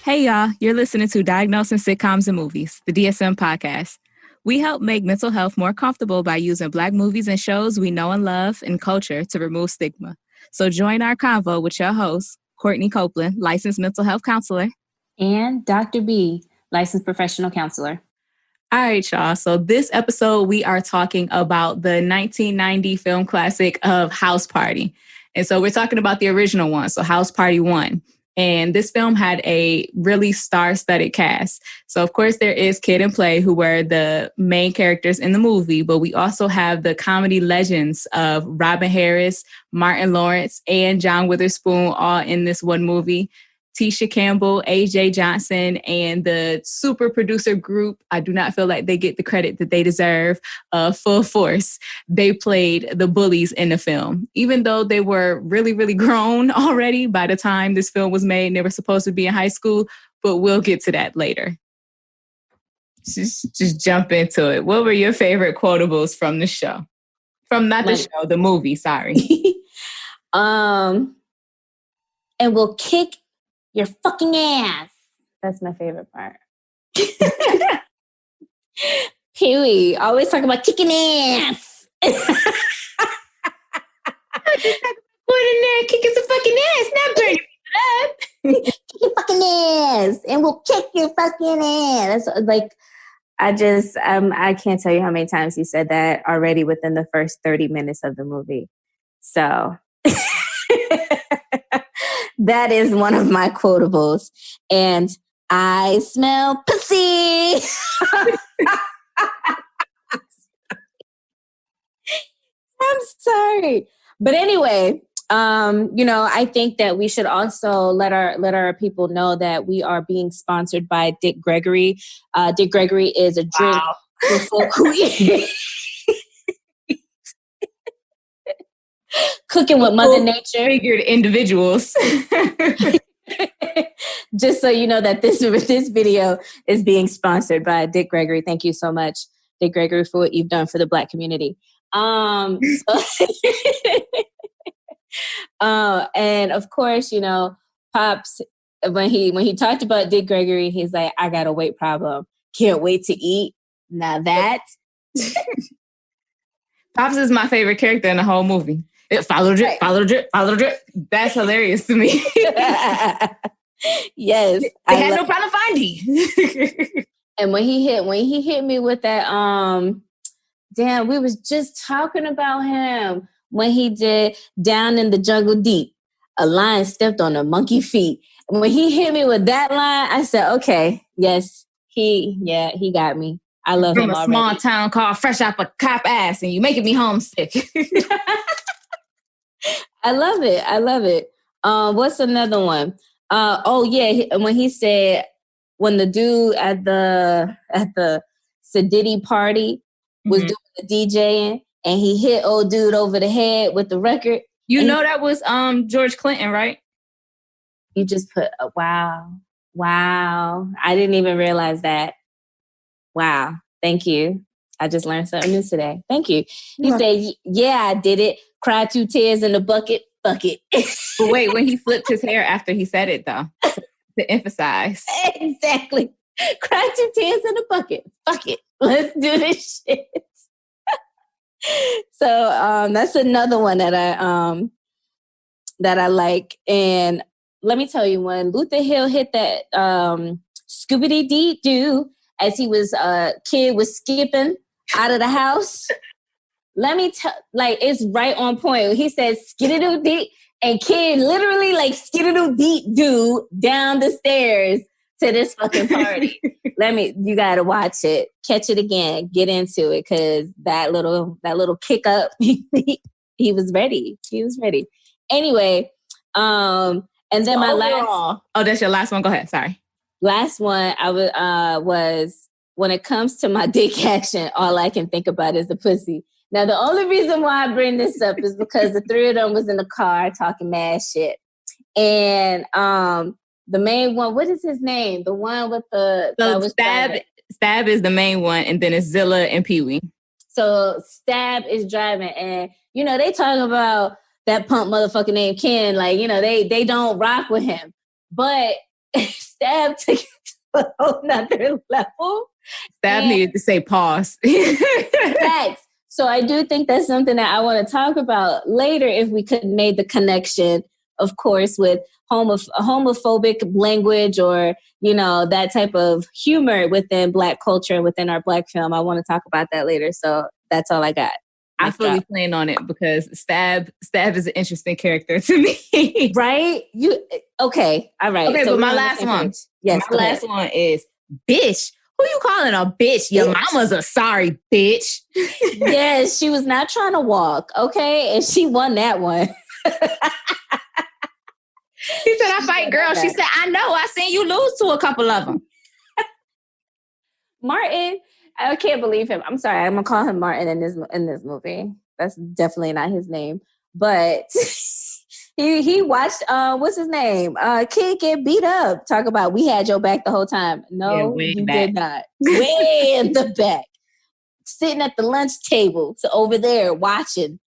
Hey y'all, you're listening to Diagnosing Sitcoms and Movies, the DSM podcast. We help make mental health more comfortable by using Black movies and shows we know and love and culture to remove stigma. So join our convo with your host, Courtney Copeland, licensed mental health counselor. And Dr. B, licensed professional counselor. All right, y'all. So this episode, we are talking about the 1990 film classic of House Party. And so we're talking about the original one, so House Party 1. And this film had a really star-studded cast. So, of course, there is Kid and Play, who were the main characters in the movie, but we also have the comedy legends of Robin Harris, Martin Lawrence, and John Witherspoon all in this one movie. Tisha Campbell, AJ Johnson, and the super producer group, I do not feel like they get the credit that they deserve, Full Force. They played the bullies in the film. Even though they were really, really grown already by the time this film was made, and they were supposed to be in high school, but we'll get to that later. Just jump into it. What were your favorite quotables from the show? The movie, sorry. And we'll kick your fucking ass. That's my favorite part. Pee-wee, always talking about kicking ass. Going in there, kicking some fucking ass, not burning people up. Kick your fucking ass, and we'll kick your fucking ass. That's like, I can't tell you how many times he said that already within the first 30 minutes of the movie. So that is one of my quotables. And I smell pussy. I'm sorry. But anyway, I think that we should also let our people know that we are being sponsored by Dick Gregory. Dick Gregory is a drink for folk who eat. Cooking with Mother Nature. Figured individuals. Just so you know that this video is being sponsored by Dick Gregory. Thank you so much, Dick Gregory, for what you've done for the Black community. And of course, Pops, when he talked about Dick Gregory, he's like, I got a weight problem. Can't wait to eat. Now that. Pops is my favorite character in the whole movie. Follow the drip, follow the drip, follow the drip. That's hilarious to me. Yes. I had no problem finding. And when he hit me with that, damn, we was just talking about him when he did Down in the Jungle Deep. A lion stepped on a monkey feet. And when he hit me with that line, I said, okay, yes, he got me. I love him already. From a small town called Fresh Out a Cop Ass, and you making me homesick. I love it. What's another one? When he said, when the dude at the Sadiddy party was doing the DJing and he hit old dude over the head with the record. That was George Clinton, right? You just put wow. I didn't even realize that. Wow. Thank you. I just learned something new today. Thank you. He said, yeah, I did it. Cried 2 tears in the bucket. Fuck it. But wait, when he flipped his hair after he said it, though, to emphasize. Exactly. Cried 2 tears in the bucket. Fuck it. Let's do this shit. So that's another one that I like. And let me tell you, when Luther Hill hit that Scooby-Dee-Doo as he was kid was skipping out of the house. Let me tell, it's right on point. He says skididoo-dee, and kid literally skididoo-dee-doo down the stairs to this fucking party. You gotta watch it, catch it again, get into it, because that little kick up, he was ready. Anyway, and then my last. Oh, that's your last one. Go ahead. Sorry. Last one was when it comes to my dick action, all I can think about is the pussy. Now, the only reason why I bring this up is because the 3 of them was in the car talking mad shit. And the main one, what is his name? The one with Stab is the main one, and then it's Zilla and Pee-wee. So Stab is driving, and, they talking about that punk motherfucker named Ken. They don't rock with him. But Stab took it to a whole nother level. Stab needed to say pause. Facts. So I do think that's something that I want to talk about later if we could make the connection, of course, with homophobic language or, that type of humor within Black culture, within our Black film. I want to talk about that later. So that's all I got. I fully plan on it because Stab is an interesting character to me. Right? Okay. All right. Okay, so but my last one. Yes. My last one is bitch. Who you calling a bitch? Your mama's a sorry bitch. Yes, she was not trying to walk. Okay. And she won that one. She said, I fight girls. She said, I know. I seen you lose to a couple of them. Martin, I can't believe him. I'm sorry. I'm going to call him Martin in this movie. That's definitely not his name. But he watched, what's his name? Kid get beat up. Talk about, we had your back the whole time. No, you did not. Way in the back. Sitting at the lunch table. So over there watching.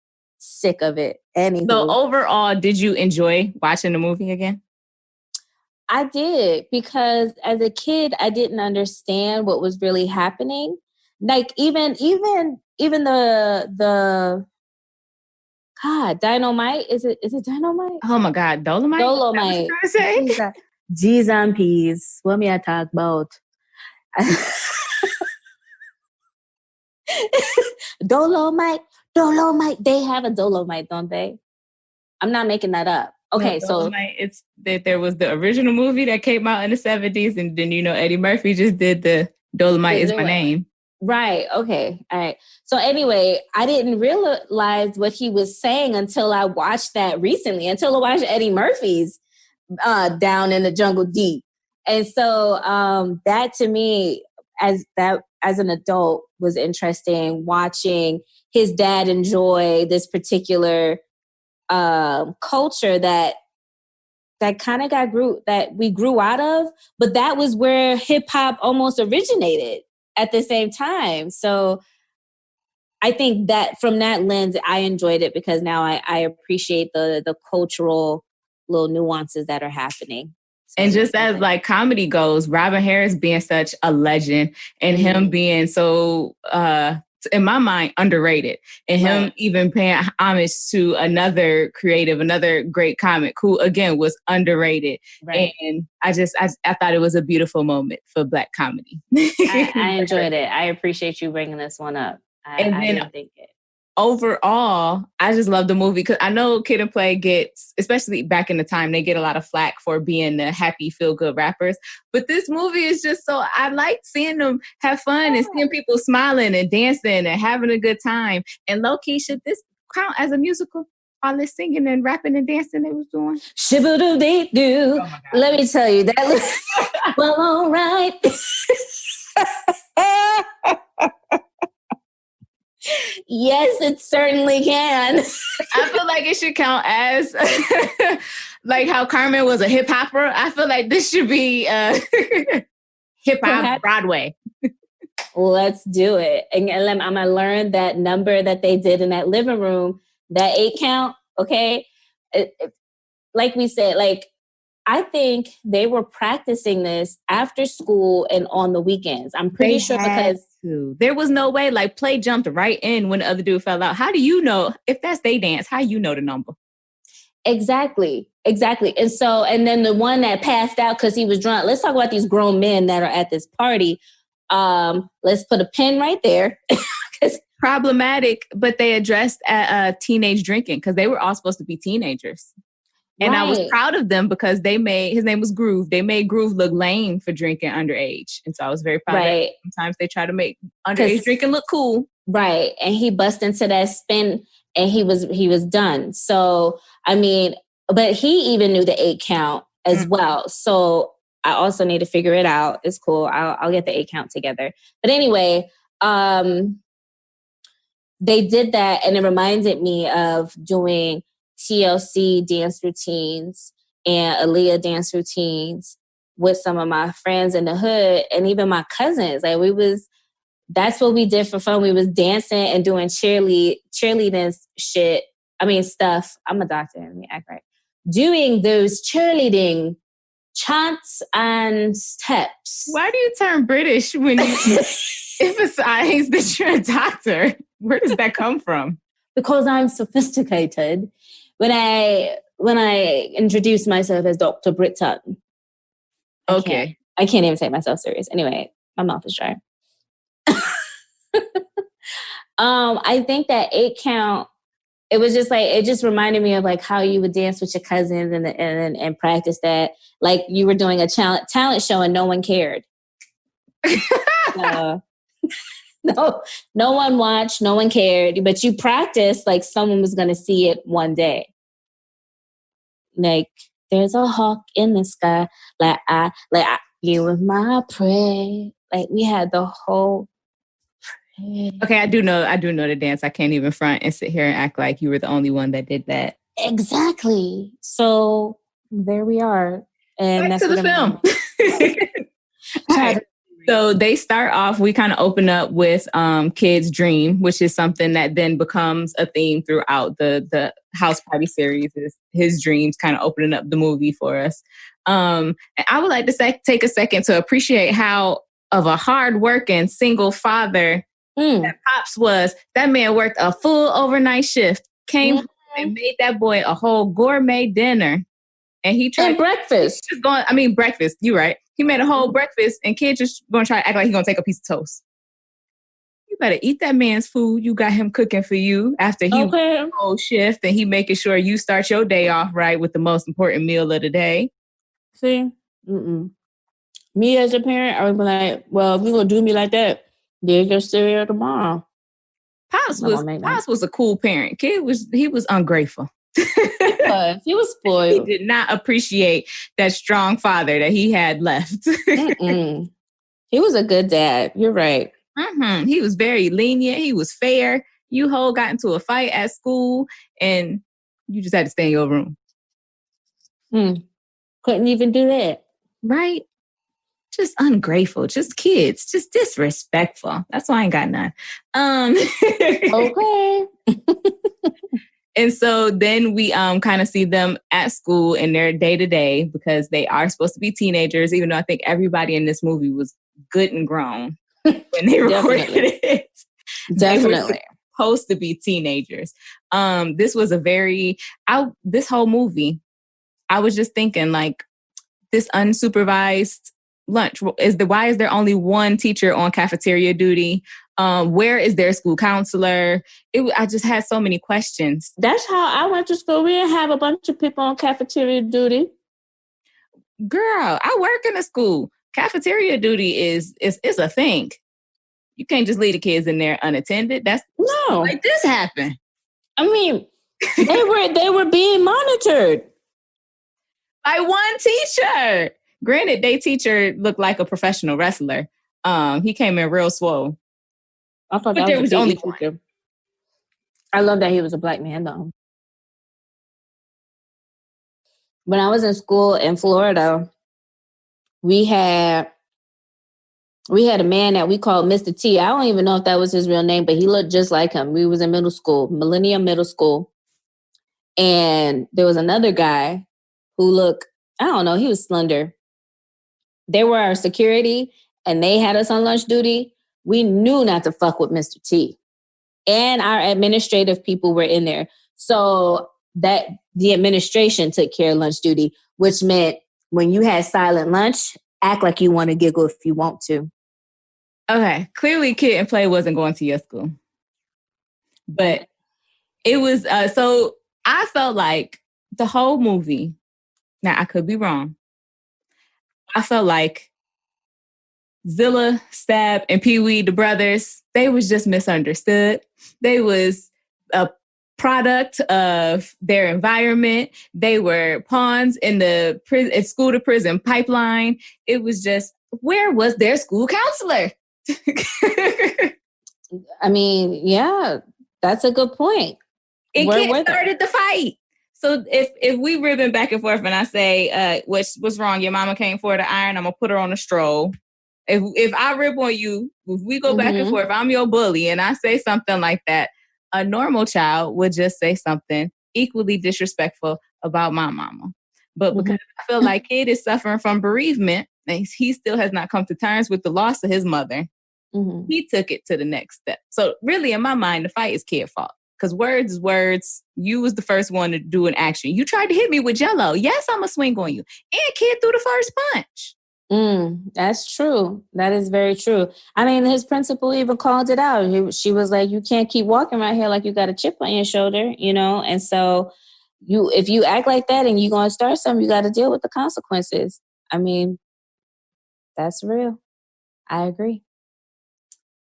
Sick of it. Anywho. So overall, did you enjoy watching the movie again? I did, because as a kid, I didn't understand what was really happening. Like even the God, Dynamite. Is it Dynamite? Oh my God, Dolemite. Dolemite. G's and P's. What me I talk about? Dolemite. They have a Dolemite, don't they? I'm not making that up. Okay, no, Dolemite, it's that there was the original movie that came out in the 70s, and then Eddie Murphy just did the Dolemite is my name. Right. Okay. All right. So anyway, I didn't realize what he was saying until I watched that recently. Until I watched Eddie Murphy's Down in the Jungle Deep, and so that to me, as an adult, was interesting. Watching his dad enjoy this particular culture that kind of that we grew out of, but that was where hip hop almost originated at the same time. So I think that from that lens, I enjoyed it because now I appreciate the cultural little nuances that are happening. So and just as like comedy goes, Robin Harris being such a legend and him being so, in my mind, underrated, and him even paying homage to another great comic who again was underrated. Right. And I thought it was a beautiful moment for Black comedy. I enjoyed it. I appreciate you bringing this one up. I didn't think it. Overall, I just love the movie because I know Kid and Play gets, especially back in the time, they get a lot of flack for being the happy, feel-good rappers. But this movie is just so, I like seeing them have fun and seeing people smiling and dancing and having a good time. And low-key, should this count as a musical? All this singing and rapping and dancing they was doing? Shibbity-doo. Let me tell you, that was, well, all right. Yes, it certainly can. I feel like it should count as like how Carmen was a hip hopper. I feel like this should be hip hop Broadway. Let's do it. And I'm going to learn that number that they did in that living room, that 8 count. Okay. Like we said, like, I think they were practicing this after school and on the weekends. I'm pretty sure because there was no way, like, Play jumped right in when the other dude fell out. How do you know if that's they dance? How you know the number? Exactly. And so, and then the one that passed out because he was drunk. Let's talk about these grown men that are at this party. Let's put a pin right there. Problematic, but they addressed teenage drinking because they were all supposed to be teenagers. And I was proud of them because his name was Groove. They made Groove look lame for drinking underage. And so I was very proud of them. Sometimes they try to make underage drinking look cool. Right. And he bust into that spin and he was done. So, I mean, but he even knew the 8 count as well. So I also need to figure it out. It's cool. I'll get the 8 count together. But anyway, they did that and it reminded me of doing TLC dance routines and Aaliyah dance routines with some of my friends in the hood and even my cousins. Like that's what we did for fun. We was dancing and doing cheerleading shit. I mean, stuff. I'm a doctor. Let me act right. Doing those cheerleading chants and steps. Why do you turn British when you emphasize that you're a doctor? Where does that come from? Because I'm sophisticated. When I introduce myself as Dr. Britton. Okay. I can't even take myself serious. Anyway, my mouth is dry. I think that 8 count, it was just like, it just reminded me of like how you would dance with your cousins and practice that. Like you were doing a talent show and no one cared. No one watched, no one cared, but you practiced like someone was going to see it one day. Like, there's a hawk in the sky, you were my prey. Like we had the whole. Okay, I do know the dance. I can't even front and sit here and act like you were the only one that did that. Exactly. So there we are, and back that's to the film. Right. So they start off. We kind of open up with Kid's dream, which is something that then becomes a theme throughout the House Party series. Is his dreams kind of opening up the movie for us. And I would like to take a second to appreciate how of a hard-working single father that Pops was. That man worked a full overnight shift, came and made that boy a whole gourmet dinner. And he tried breakfast. Breakfast. You're right. He made a whole breakfast, and Kid just gonna try to act like he's gonna take a piece of toast. You better eat that man's food. You got him cooking for you after he worked the whole shift, and he making sure you start your day off right with the most important meal of the day. See, me as a parent, I would be like, well, if you're gonna do me like that, there's your cereal tomorrow. Pops was a cool parent. Kid was ungrateful. He was spoiled. He did not appreciate that strong father that he had left. He was a good dad. You're right. He was very lenient. He was fair. You got into a fight at school and you just had to stay in your room. Couldn't even do that. Right? Just ungrateful. Just kids. Just disrespectful. That's why I ain't got none. Okay. And so then we kind of see them at school in their day-to-day because they are supposed to be teenagers, even though I think everybody in this movie was good and grown when they recorded it. Definitely. They were supposed to be teenagers. This was this whole movie, I was just thinking like this unsupervised lunch. Why is there only one teacher on cafeteria duty? Where is their school counselor? I just had so many questions. That's how I went to school. We didn't have a bunch of people on cafeteria duty. Girl, I work in a school. Cafeteria duty is a thing. You can't just leave the kids in there unattended. No. Like this happened. I mean, they were being monitored by one teacher. Granted, their teacher looked like a professional wrestler. He came in real swole. I thought that there was only teacher. I love that he was a black man, though. When I was in school in Florida, we had a man that we called Mr. T. I don't even know if that was his real name, but he looked just like him. We was in middle school, Millennium Middle School. And there was another guy who looked, I don't know, he was slender. They were our security, and they had us on lunch duty. We knew not to fuck with Mr. T. And our administrative people were in there. So that the administration took care of lunch duty, which meant when you had silent lunch, act like you want to giggle if you want to. Okay. Clearly Kid and Play wasn't going to your school. But it was, so I felt like the whole movie, now I could be wrong, I felt like Zilla, Stab, and Pee-wee, the brothers, they was just misunderstood. They was a product of their environment. They were pawns in the school to prison pipeline. It was just, where was their school counselor? I mean, yeah, that's a good point. It started the fight. So if we ribbon back and forth and I say, what's wrong? Your mama came for the iron. I'm going to put her on a stroll. If I rip on you, if we go back and forth, I'm your bully and I say something like that, a normal child would just say something equally disrespectful about my mama. But because I feel like Kid is suffering from bereavement and he still has not come to terms with the loss of his mother, he took it to the next step. So really, in my mind, the fight is Kid's fault. Because words is words. You was the first one to do an action. You tried to hit me with Jell-O. Yes, I'm going to swing on you. And Kid threw the first punch. That's true. That is very true. I mean, his principal even called it out. She was like, you can't keep walking right here like you got a chip on your shoulder, you know? And so if you act like that and you're going to start something, you got to deal with the consequences. I mean, that's real. I agree.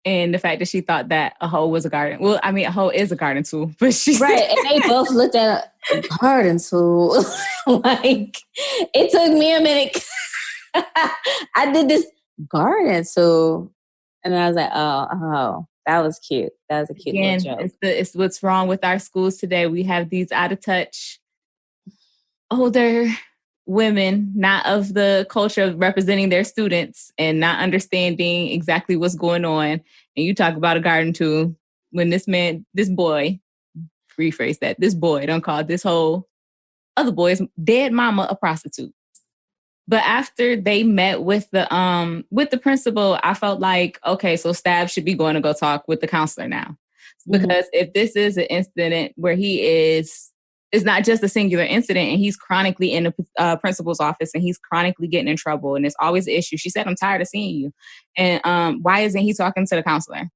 And the fact that she thought that a hoe was a garden. Well, I mean, a hoe is a garden tool, but she's right. And they both looked at a garden tool. Like, it took me a minute. I did this garden tool. And I was like, oh, that was cute. That was a cute little joke. It's what's wrong with our schools today. We have these out of touch older women, not of the culture of representing their students and not understanding exactly what's going on. And you talk about a garden tool when this boy, rephrase that, this boy don't call this whole other boy's dead mama a prostitute. But after they met with the principal, I felt like, okay, so Stab should be going to go talk with the counselor now. Because if this is an incident where he is, it's not just a singular incident and he's chronically in the principal's office and he's chronically getting in trouble and it's always an issue. She said, I'm tired of seeing you. And why isn't he talking to the counselor?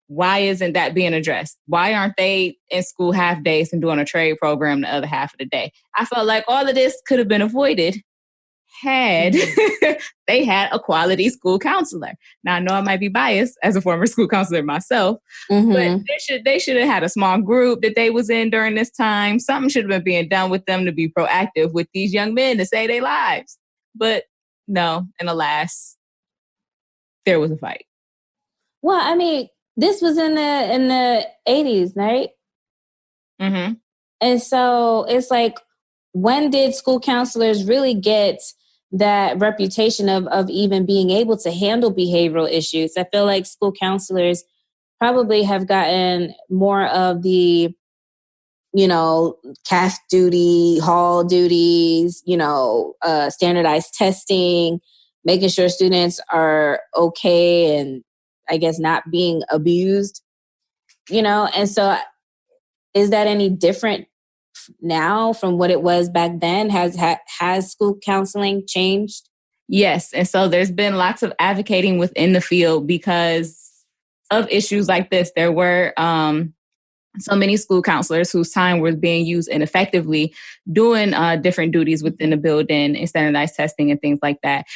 Why isn't that being addressed? Why aren't they in school half days and doing a trade program the other half of the day? I felt like all of this could have been avoided had they had a quality school counselor. Now, I know I might be biased as a former school counselor myself, but they should have had a small group that they was in during this time. Something should have been being done with them to be proactive with these young men to save their lives. But no, and alas, there was a fight. Well, I mean, this was in the 80s, right? And so it's like, when did school counselors really get that reputation of even being able to handle behavioral issues? I feel like school counselors probably have gotten more of the, CAF duty, hall duties, standardized testing, making sure students are okay and I guess not being abused, and so is that any different now from what it was back then? Has school counseling changed? Yes. And so there's been lots of advocating within the field because of issues like this. There were so many school counselors whose time was being used ineffectively doing different duties within the building and standardized testing and things like that.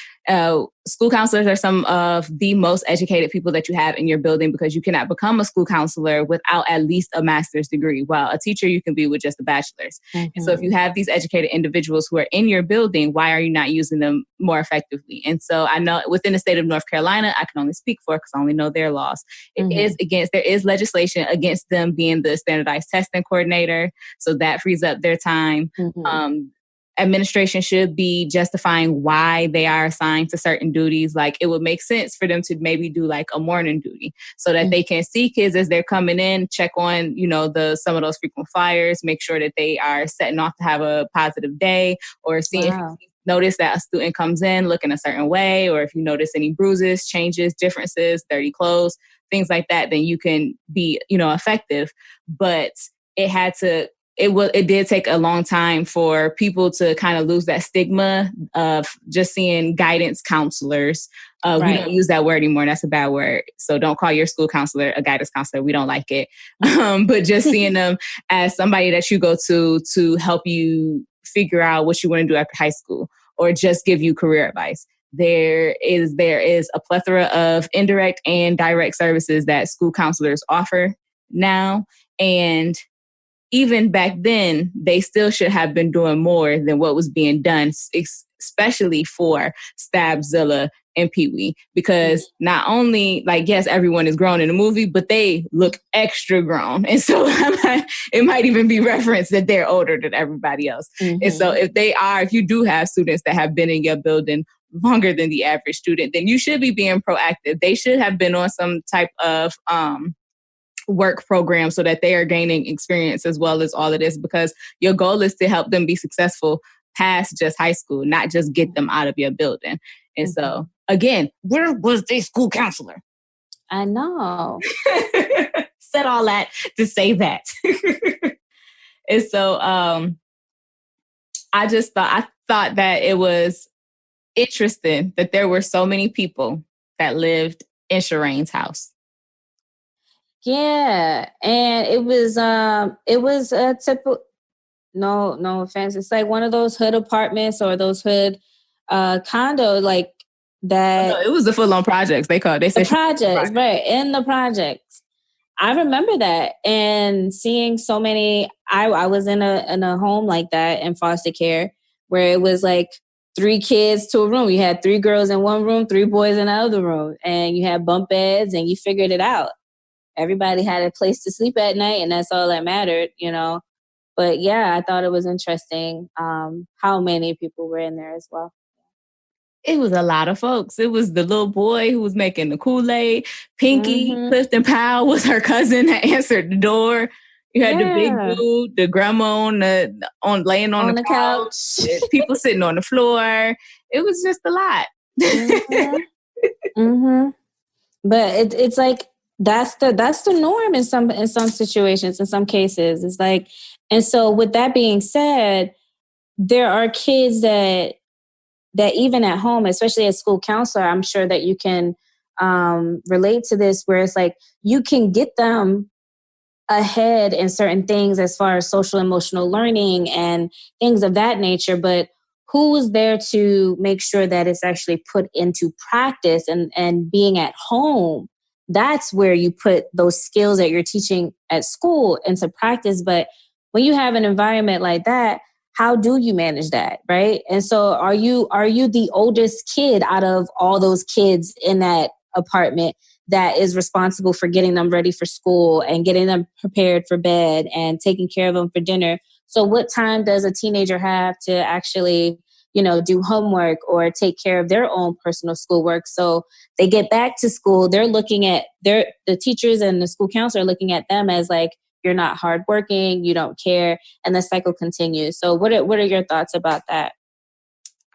School counselors are some of the most educated people that you have in your building because you cannot become a school counselor without at least a master's degree, while a teacher you can be with just a bachelor's. And so if you have these educated individuals who are in your building, why are you not using them more effectively? And so I know within the state of North Carolina, I can only speak for because I only know their laws. There is legislation against them being the standardized testing coordinator. So that frees up their time. Administration should be justifying why they are assigned to certain duties. Like it would make sense for them to maybe do like a morning duty so that they can see kids as they're coming in, check on, some of those frequent flyers, make sure that they are setting off to have a positive day, or see if you notice that a student comes in looking a certain way, or if you notice any bruises, changes, differences, dirty clothes, things like that, then you can be, effective. But it did take a long time for people to kind of lose that stigma of just seeing guidance counselors. We don't use that word anymore. That's a bad word. So don't call your school counselor a guidance counselor. We don't like it. But just seeing them as somebody that you go to help you figure out what you want to do after high school or just give you career advice. There is a plethora of indirect and direct services that school counselors offer now. And even back then, they still should have been doing more than what was being done, especially for Stabzilla and Pee-wee. Because not only, yes, everyone is grown in the movie, but they look extra grown. And so it might even be referenced that they're older than everybody else. And so if you do have students that have been in your building longer than the average student, then you should be being proactive. They should have been on some type of work program so that they are gaining experience as well as all of this, because your goal is to help them be successful past just high school, not just get them out of your building. And so, again, where was the school counselor? I know. Said all that to say that. And so I thought that it was interesting that there were so many people that lived in Shireen's house. Yeah, and it was a typical, no offense, it's like one of those hood apartments or those hood condo like that. No, it was the full-on projects. They said projects, right? In the projects, I remember that and seeing so many. I was in a home like that in foster care where it was like 3 kids to a room. You had 3 girls in one room, 3 boys in the other room, and you had bunk beds, and you figured it out. Everybody had a place to sleep at night, and that's all that mattered, you know. But yeah, I thought it was interesting how many people were in there as well. It was a lot of folks. It was the little boy who was making the Kool-Aid. Pinky, Clifton Powell was her cousin that answered the door. You had the big dude, the grandma laying on the couch. People sitting on the floor. It was just a lot. But it's like that's the norm in some situations, in some cases. It's like, and so with that being said, there are kids that even at home, especially as school counselor, I'm sure that you can relate to this, where it's like you can get them ahead in certain things as far as social emotional learning and things of that nature, but who is there to make sure that it's actually put into practice and being at home? That's where you put those skills that you're teaching at school into practice. But when you have an environment like that, how do you manage that, right? And so are you the oldest kid out of all those kids in that apartment that is responsible for getting them ready for school and getting them prepared for bed and taking care of them for dinner? So what time does a teenager have to actually, do homework or take care of their own personal schoolwork? So they get back to school, they're looking at the teachers and the school counselor looking at them as like, you're not hardworking, you don't care, and the cycle continues. So what are your thoughts about that?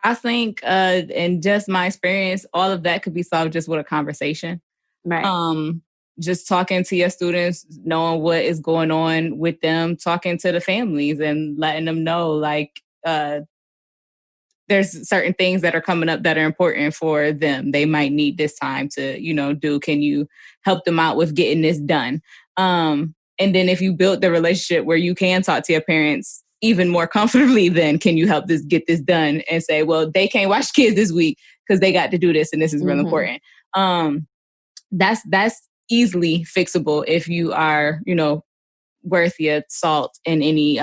I think in just my experience, all of that could be solved just with a conversation. Right. Just talking to your students, knowing what is going on with them, talking to the families and letting them know like there's certain things that are coming up that are important for them. They might need this time to, do. Can you help them out with getting this done? And then if you build the relationship where you can talk to your parents even more comfortably, then can you help get this done and say, well, they can't watch kids this week because they got to do this and this is real important. That's easily fixable if you are, worth your salt in any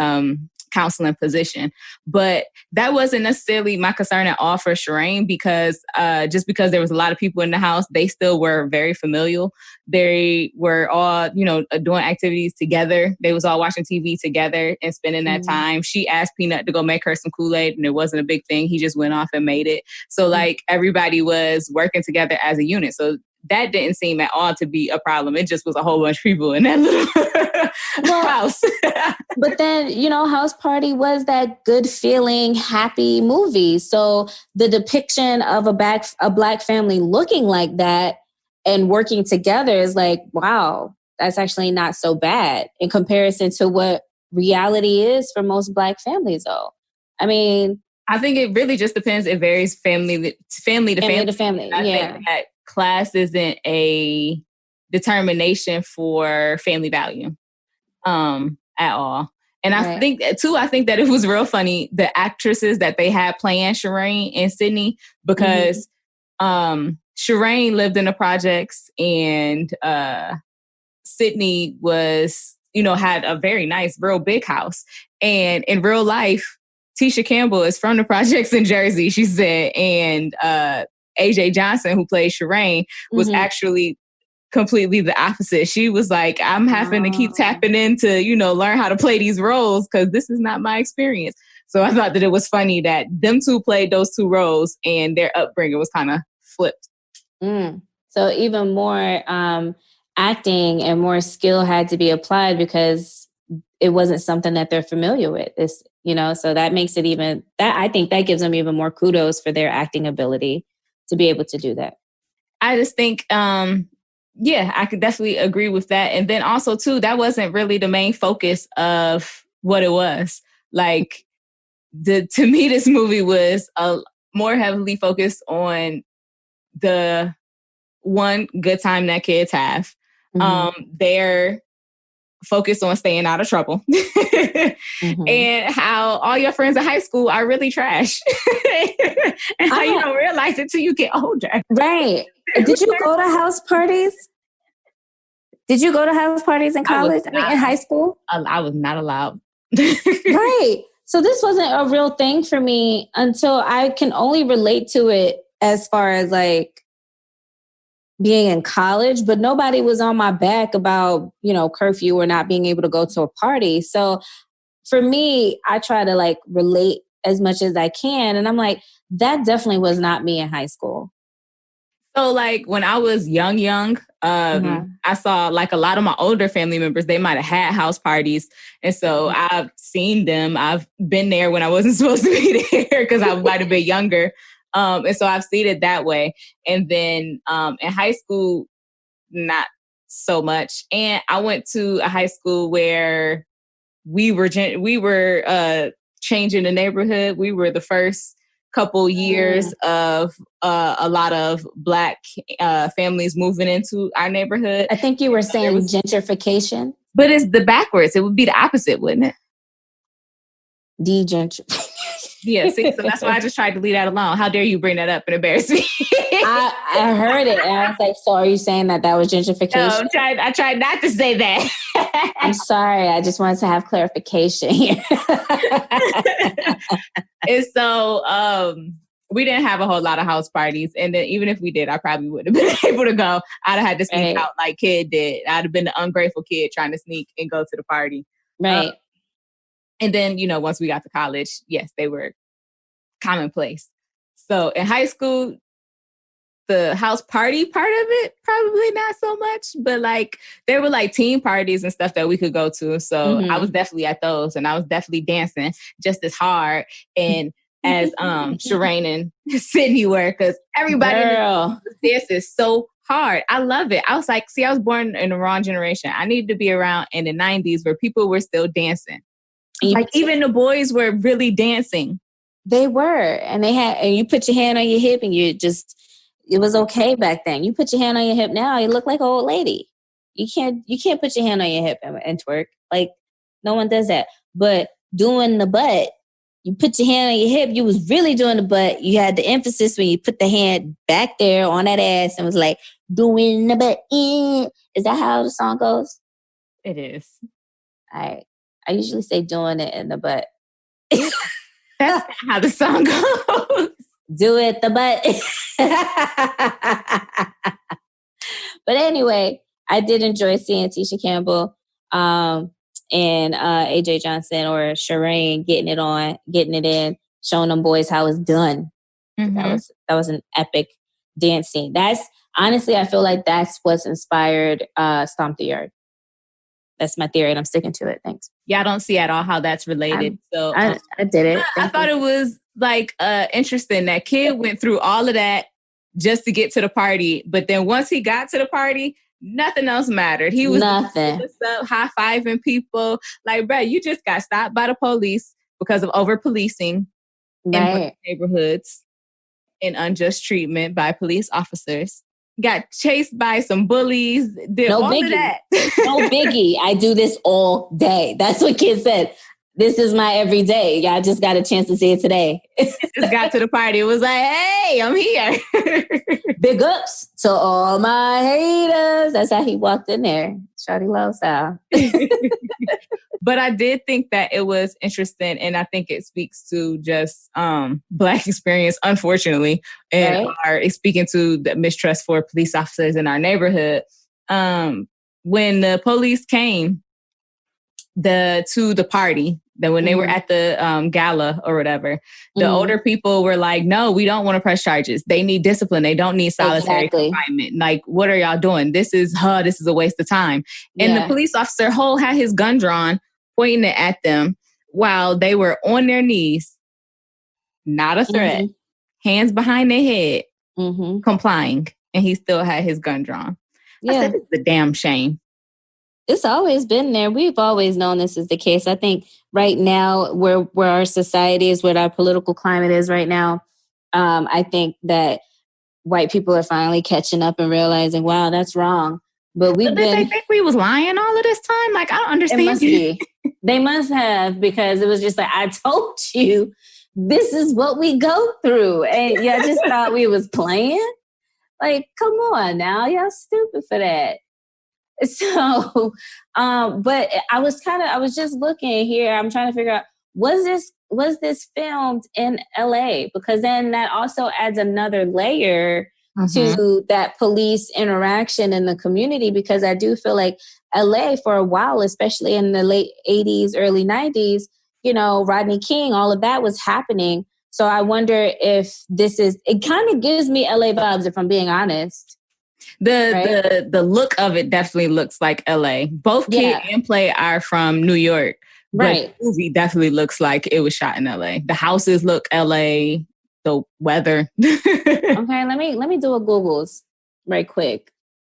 counseling position. But that wasn't necessarily my concern at all for Shireen, because just because there was a lot of people in the house, they still were very familial. They were all, doing activities together. They was all watching TV together and spending that time. She asked Peanut to go make her some Kool-Aid and it wasn't a big thing. He just went off and made it. So like everybody was working together as a unit. So that didn't seem at all to be a problem. It just was a whole bunch of people in that little house. But then, House Party was that good feeling, happy movie. So the depiction of a black family looking like that and working together is like, wow, that's actually not so bad in comparison to what reality is for most black families, though. I mean, I think it really just depends. It varies family to family. I think that class isn't a determination for family value at all. And I think that it was real funny, the actresses that they had playing Shireen and Sydney, because Shireen lived in the projects and Sydney was, had a very nice, real big house. And in real life, Tisha Campbell is from the projects in Jersey, she said. And AJ Johnson, who played Shireen, was actually completely the opposite. She was like, I'm having to keep tapping in to, learn how to play these roles because this is not my experience. So I thought that it was funny that them two played those two roles and their upbringing was kind of flipped. So even more acting and more skill had to be applied because it wasn't something that they're familiar with. you know, so that makes it even that I think that gives them even more kudos for their acting ability to be able to do that. I just think, yeah, I could definitely agree with that. And then also too, that wasn't really the main focus of what it was. Like to me, this movie was more heavily focused on the one good time that kids have. They're focused on staying out of trouble and how all your friends in high school are really trash and how you don't realize it till you get older. Right. Did you go to house parties? Did you go to house parties in college? In high school? I was not allowed. Right. So this wasn't a real thing for me until I can only relate to it as far as like being in college, but nobody was on my back about, you know, curfew or not being able to go to a party. So for me, I try to like relate as much as I can. And I'm like, that definitely was not me in high school. So like when I was young, I saw like a lot of my older family members, they might have had house parties. And so I've seen them. I've been there when I wasn't supposed to be there because I might have been younger. And so I've seen it that way. And then in high school, not so much. And I went to a high school where we were changing the neighborhood. We were the first couple years of a lot of Black families moving into our neighborhood. I think you were saying gentrification. But it's the backwards. It would be the opposite, wouldn't it? De-gentrification. Yeah, see, so that's why I just tried to leave that alone. How dare you bring that up and embarrass me? I heard it and I was like, so are you saying that was gentrification? No, I tried not to say that. I'm sorry. I just wanted to have clarification here. And so we didn't have a whole lot of house parties. And then even if we did, I probably wouldn't have been able to go. I'd have had to sneak out like kid did. I'd have been the ungrateful kid trying to sneak and go to the party. Right. And then, you know, once we got to college, yes, they were commonplace. So in high school, the house party part of it, probably not so much, but like there were like team parties and stuff that we could go to. So I was definitely at those and I was definitely dancing just as hard and as Shireen and Sydney were, because everybody dances so hard. I love it. I was like, see, I was born in the wrong generation. I needed to be around in the 90s where people were still dancing. Like even the boys were really dancing. They were. And you put your hand on your hip and it was okay back then. You put your hand on your hip now, you look like an old lady. You can't put your hand on your hip and twerk. Like no one does that. But doing the butt, you put your hand on your hip, you was really doing the butt. You had the emphasis when you put the hand back there on that ass and was like, doing the butt. Is that how the song goes? It is. I usually say doing it in the butt. That's how the song goes. Do it the butt. But anyway, I did enjoy seeing Tisha Campbell and AJ Johnson or Shireen getting it in, showing them boys how it's done. That was an epic dance scene. That's honestly, I feel like that's what's inspired Stomp the Yard. That's my theory, and I'm sticking to it. Thanks. Yeah, I don't see at all how that's related. I did it. I thought it was like interesting that kid went through all of that just to get to the party, but then once he got to the party, nothing else mattered. He was nothing. High-fiving people. Like, bro, you just got stopped by the police because of over-policing in neighborhoods and unjust treatment by police officers. Got chased by some bullies. Did no all biggie. Of that. No biggie. I do this all day. That's what kids said. This is my everyday. Y'all just got a chance to see it today. Just got to the party. It was like, hey, I'm here. Big ups to all my haters. That's how he walked in there. Shawty Low style. But I did think that it was interesting, and I think it speaks to just Black experience, unfortunately, and are speaking to the mistrust for police officers in our neighborhood. When the police came to the party, that when they were at the gala or whatever, the older people were like, no, we don't want to press charges. They need discipline. They don't need solitary confinement. Like, what are y'all doing? This is a waste of time. And the police officer had his gun drawn, pointing it at them while they were on their knees, not a threat, hands behind their head, complying, and he still had his gun drawn. I said, it's a damn shame. It's always been there. We've always known this is the case. I think right now, where our society is, where our political climate is right now, I think that white people are finally catching up and realizing, wow, that's wrong. But did they think we was lying all of this time? Like, I don't understand. It must be. They must have, because it was just like, I told you, this is what we go through. And y'all just thought we was playing? Like, come on now. Y'all stupid for that. So, but I was just looking here. I'm trying to figure out, was this filmed in LA? Because then that also adds another layer to that police interaction in the community, because I do feel like LA for a while, especially in the late 80s, early 90s, Rodney King, all of that was happening. So I wonder if it kind of gives me LA vibes, if I'm being honest. The look of it definitely looks like LA. Both Kid and Play are from New York. But the movie definitely looks like it was shot in LA. The houses look LA. The weather. Okay, let me do a Googles right quick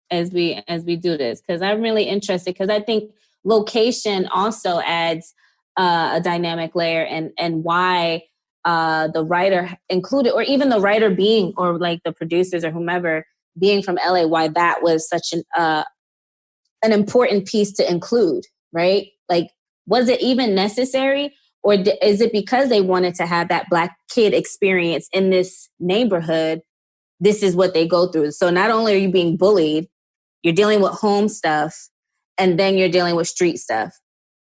as we do this, because I'm really interested, because I think location also adds a dynamic layer, and why the writer included, or even the writer being, or like the producers or whomever being from LA, why that was such an important piece to include, right? Like, was it even necessary? Or is it because they wanted to have that Black kid experience in this neighborhood? This is what they go through. So not only are you being bullied, you're dealing with home stuff, and then you're dealing with street stuff,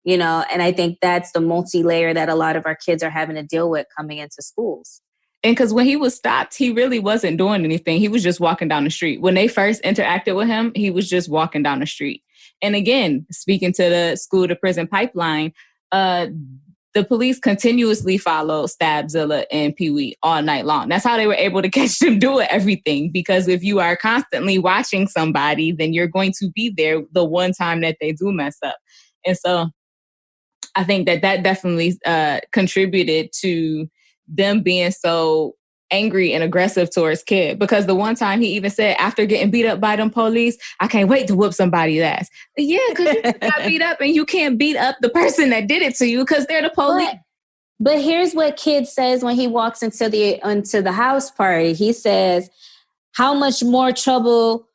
and I think that's the multi-layer that a lot of our kids are having to deal with coming into schools. And because when he was stopped, he really wasn't doing anything. He was just walking down the street. When they first interacted with him, he was just walking down the street. And again, speaking to the school to prison pipeline, the police continuously followed Stabzilla and Pee Wee all night long. That's how they were able to catch them doing everything. Because if you are constantly watching somebody, then you're going to be there the one time that they do mess up. And so I think that definitely contributed to them being so angry and aggressive towards Kid, because the one time he even said, after getting beat up by them police, I can't wait to whoop somebody's ass. Yeah, because you got beat up, and you can't beat up the person that did it to you because they're the police. But here's what Kid says when he walks into the house party. He says, how much more trouble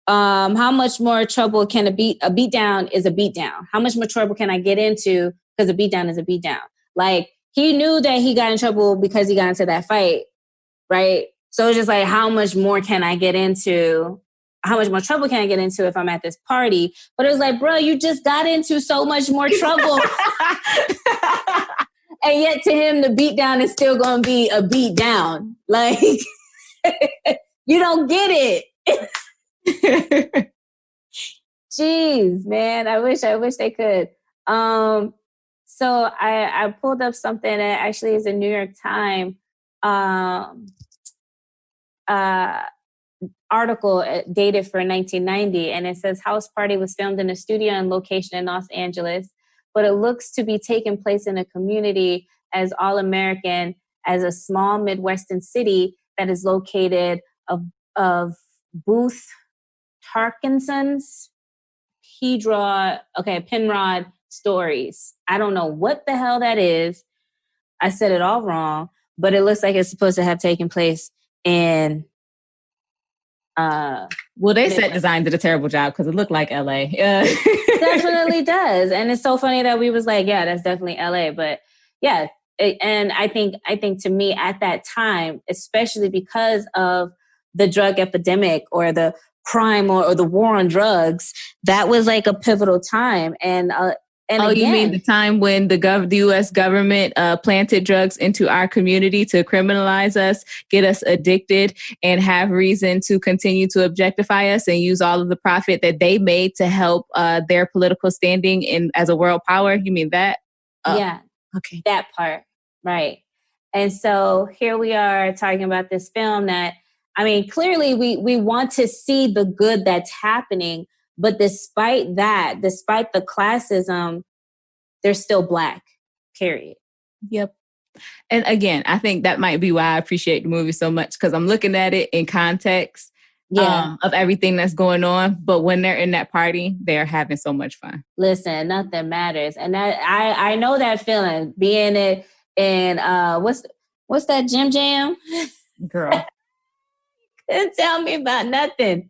can a beat down is a beat down? How much more trouble can I get into? Because a beat down is a beat down. Like, he knew that he got in trouble because he got into that fight, right? So it's just like, how much more can I get into? How much more trouble can I get into if I'm at this party? But it was like, bro, you just got into so much more trouble. And yet to him, the beat down is still going to be a beat down. Like, you don't get it. Jeez, man. I wish they could. So I pulled up something that actually is a New York Times article dated for 1990. And it says, House Party was filmed in a studio and location in Los Angeles, but it looks to be taking place in a community as all-American as a small Midwestern city that is located of Booth Tarkinson's Penrod Stories. I don't know what the hell that is. I said it all wrong, but it looks like it's supposed to have taken place in they set design did a terrible job because it looked like LA. Definitely does. And it's so funny that we was like, yeah, that's definitely LA. But yeah, and I think to me at that time, especially because of the drug epidemic or the crime or the war on drugs, that was like a pivotal time. And again, you mean the time when the U.S. government planted drugs into our community to criminalize us, get us addicted, and have reason to continue to objectify us and use all of the profit that they made to help their political standing as a world power? You mean that? Yeah. Okay. That part. Right. And so here we are talking about this film that, I mean, clearly we want to see the good that's happening. But despite the classism, they're still Black. period. Yep. And again, I think that might be why I appreciate the movie so much, because I'm looking at it in context of everything that's going on. But when they're in that party, they're having so much fun. Listen, nothing matters. And that I know that feeling, being it in what's that Jim Jam? Girl. Couldn't tell me about nothing.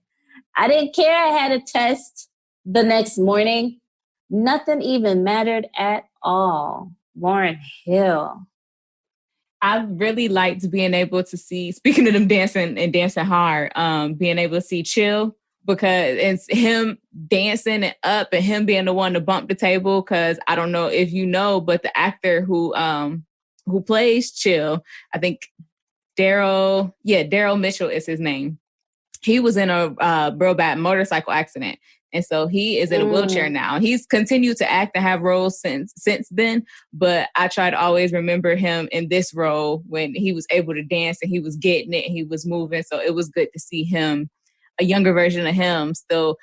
I didn't care. I had a test the next morning. Nothing even mattered at all. Lauryn Hill. I really liked being able to see, speaking of them dancing and dancing hard, being able to see Chill, because it's him dancing and up and him being the one to bump the table. Because I don't know if you know, but the actor who plays Chill, I think Daryl Mitchell is his name. He was in a real bad motorcycle accident. And so he is in a wheelchair now. He's continued to act and have roles since then. But I try to always remember him in this role when he was able to dance and he was getting it and he was moving. So it was good to see him, a younger version of him, still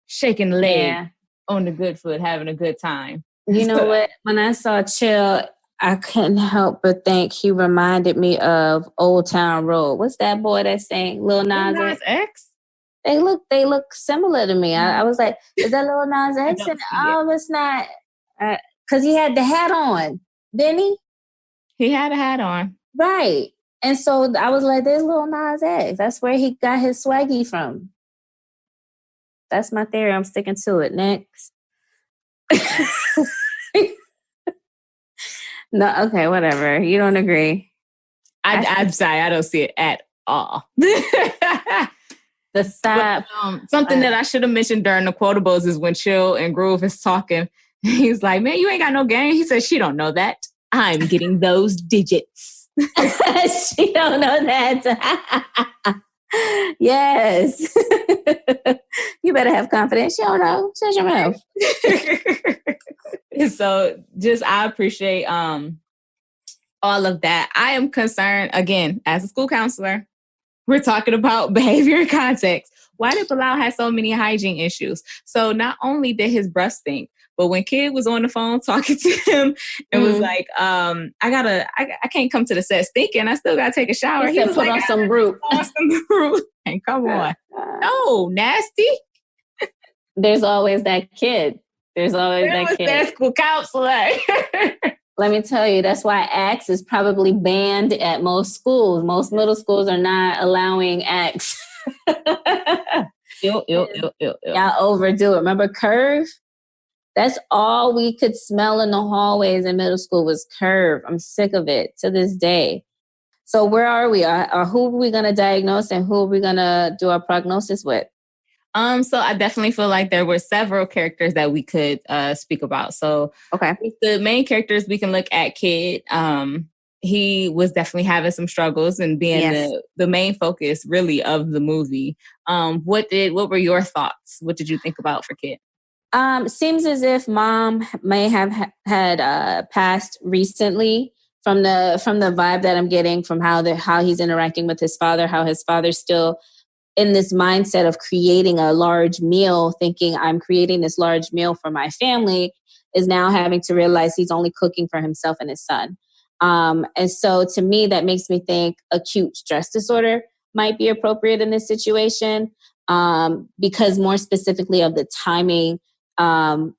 shaking the leg on the good foot, having a good time. You know what? When I saw Chill, I couldn't help but think he reminded me of Old Town Road. What's that boy that sang Lil Nas X? They look similar to me. I was like, is that Lil Nas X? And it's not. Because he had the hat on, didn't he? He had a hat on. Right. And so I was like, there's Lil Nas X. That's where he got his swaggy from. That's my theory. I'm sticking to it. Next. No, okay, whatever. You don't agree. I'm sorry, I don't see it at all. The side. Something that I should have mentioned during the quotables is when Chill and Groove is talking. He's like, man, you ain't got no game. He says, she don't know that. I'm getting those digits. She don't know that. Yes. You better have confidence. You don't know. Shut your mouth. So I appreciate all of that. I am concerned, again, as a school counselor, we're talking about behavior and context. Why did Bilal have so many hygiene issues? So not only did his breath stink, but when Kid was on the phone talking to him and was like, I can't come to the set stinking. I still gotta take a shower. He was put on some root. And come on. No, nasty. There's always that kid. There's always that kid. That school counselor. Let me tell you, that's why Axe is probably banned at most schools. Most middle schools are not allowing Axe. Y'all overdo it. Remember Curve? That's all we could smell in the hallways in middle school was Curve. I'm sick of it to this day. So where are we? Who are we going to diagnose and who are we going to do our prognosis with? So I definitely feel like there were several characters that we could speak about. So the main characters, we can look at Kid. He was definitely having some struggles and being the main focus really of the movie. What were your thoughts? What did you think about for Kid? Seems as if mom may have had passed recently from the vibe that I'm getting from how he's interacting with his father, how his father's still in this mindset of creating a large meal, thinking I'm creating this large meal for my family, is now having to realize he's only cooking for himself and his son. And so to me, that makes me think acute stress disorder might be appropriate in this situation, because more specifically of the timing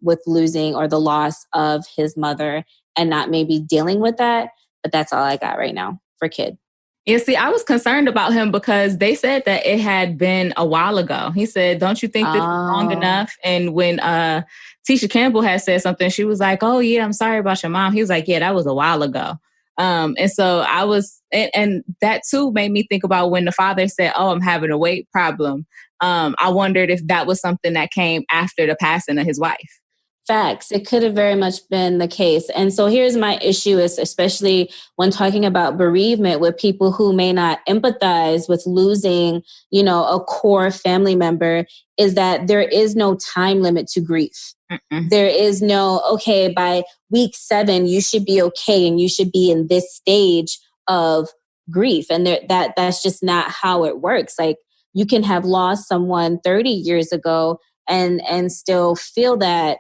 with losing or the loss of his mother and not maybe dealing with that. But that's all I got right now for Kid. Yeah, see, I was concerned about him because they said that it had been a while ago. He said, don't you think this is long enough? And when Tisha Campbell had said something, she was like, oh, yeah, I'm sorry about your mom. He was like, yeah, that was a while ago. And so I was, and that too made me think about when the father said, oh, I'm having a weight problem. I wondered if that was something that came after the passing of his wife. Facts. It could have very much been the case. And so here's my issue is, especially when talking about bereavement with people who may not empathize with losing, a core family member, is that there is no time limit to grief. Mm-mm. There is no, okay, by week 7, you should be okay. And you should be in this stage of grief. And that's just not how it works. Like, you can have lost someone 30 years ago and still feel that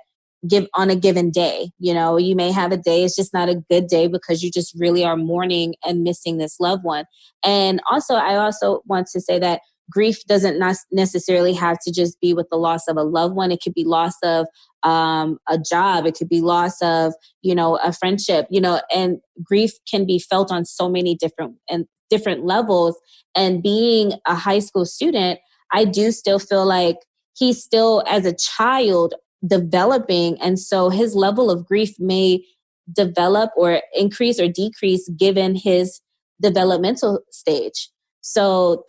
give on a given day. You know, you may have a day, it's just not a good day because you just really are mourning and missing this loved one. And also, I also want to say that grief doesn't necessarily have to just be with the loss of a loved one. It could be loss of a job. It could be loss of, you know, a friendship, you know, and grief can be felt on so many different levels. And being a high school student, I do still feel like he's still, as a child, developing. And so his level of grief may develop or increase or decrease given his developmental stage. So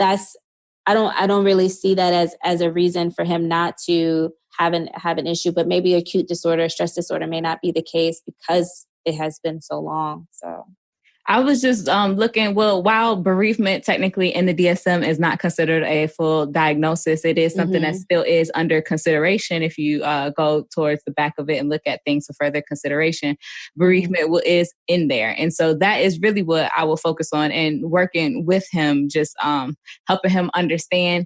I don't really see that as a reason for him not to have an issue, but maybe acute disorder, stress disorder may not be the case because it has been so long. So I was just looking, well, while bereavement technically in the DSM is not considered a full diagnosis, it is something that still is under consideration. If you go towards the back of it and look at things for further consideration, bereavement is in there. And so that is really what I will focus on, and working with him, just helping him understand,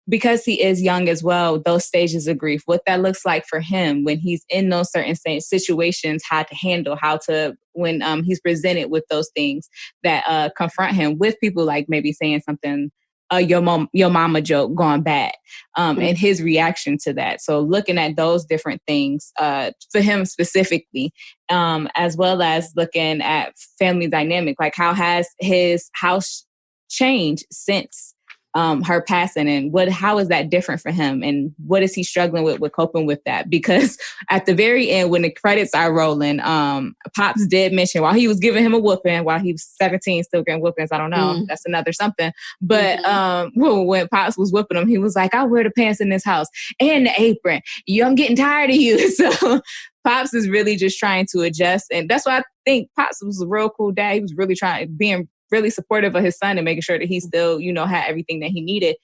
because he is young as well, those stages of grief, what that looks like for him when he's in those certain situations, how to handle, when he's presented with those things that confront him with people like maybe saying something, your mama joke gone bad, and his reaction to that. So looking at those different things for him specifically, as well as looking at family dynamic, like how has his house changed since her passing, and how is that different for him, and what is he struggling with coping with that? Because at the very end, when the credits are rolling, Pops did mention, while he was giving him a whooping, while he was 17, still getting whoopings, I don't know, that's another something. But when Pops was whooping him, he was like, "I wear the pants in this house and the apron. I'm getting tired of you." So Pops is really just trying to adjust, and that's why I think Pops was a real cool dad. He was really being really supportive of his son and making sure that he still, you know, had everything that he needed.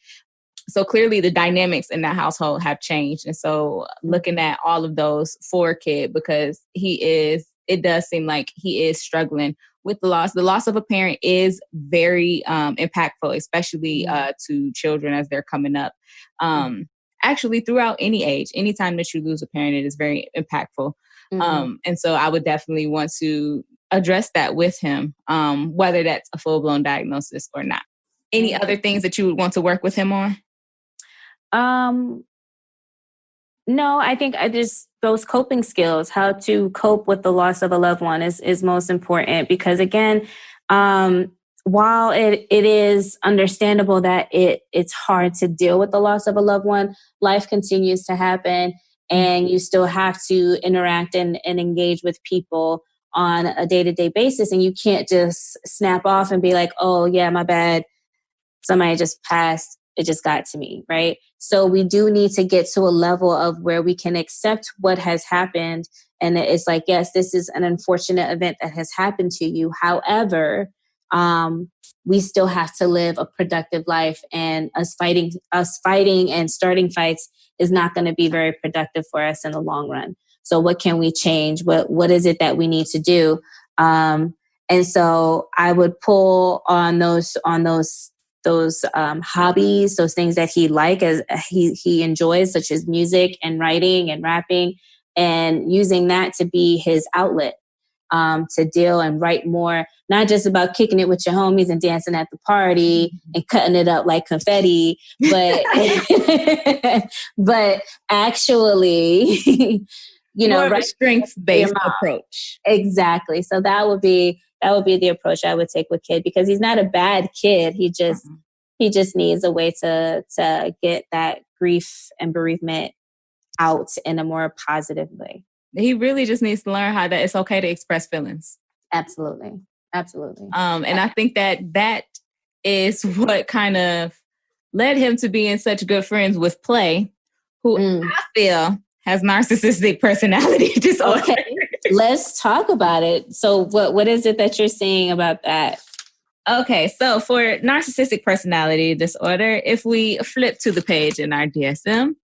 So clearly the dynamics in that household have changed. And so looking at all of those for kid, because it does seem like he is struggling with the loss. The loss of a parent is very impactful, especially to children as they're coming up. Actually, throughout any age, anytime that you lose a parent, it is very impactful. And so I would definitely want to address that with him, whether that's a full-blown diagnosis or not. Any other things that you would want to work with him on? No, I think those coping skills, how to cope with the loss of a loved one is most important, because again, while it is understandable that it's hard to deal with the loss of a loved one, life continues to happen, and you still have to interact and engage with people on a day-to-day basis. And you can't just snap off and be like, "Oh yeah, my bad, somebody just passed, it just got to me," right? So we do need to get to a level of where we can accept what has happened. And it's like, yes, this is an unfortunate event that has happened to you. However, we still have to live a productive life, and us fighting and starting fights is not going to be very productive for us in the long run. So what can we change? What is it that we need to do? And so I would pull on those hobbies, those things that he as he enjoys, such as music and writing and rapping, and using that to be his outlet, to deal and write more, not just about kicking it with your homies and dancing at the party and cutting it up like confetti, but but actually, more of a strengths-based approach. Exactly. So that would be the approach I would take with kid, because he's not a bad kid. He just needs a way to get that grief and bereavement out in a more positive way. He really just needs to learn that it's okay to express feelings. Absolutely. And I think that is what kind of led him to being such good friends with Play, who I feel has narcissistic personality disorder. Okay, let's talk about it. So what is it that you're saying about that? Okay, so for narcissistic personality disorder, if we flip to the page in our DSM,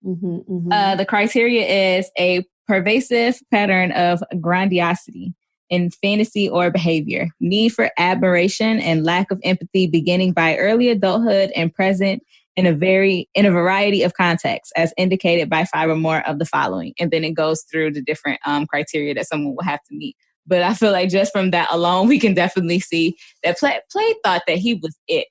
the criteria is a pervasive pattern of grandiosity in fantasy or behavior, need for admiration and lack of empathy beginning by early adulthood and present in a variety of contexts, as indicated by 5 or more of the following. And then it goes through the different criteria that someone will have to meet. But I feel like just from that alone, we can definitely see that Play thought that he was it.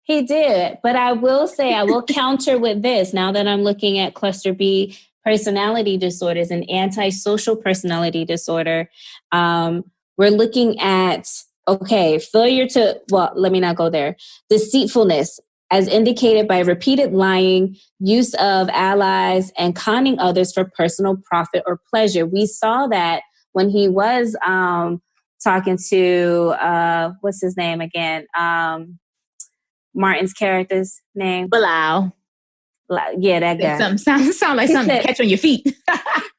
He did. But I will say, I will counter with this. Now that I'm looking at cluster B personality disorders and antisocial personality disorder, we're looking at, failure to, let me not go there. Deceitfulness, as indicated by repeated lying, use of allies, and conning others for personal profit or pleasure. We saw that when he was talking to, what's his name again? Martin's character's name? Bilal. Yeah, that guy. Sound like something to catch on your feet.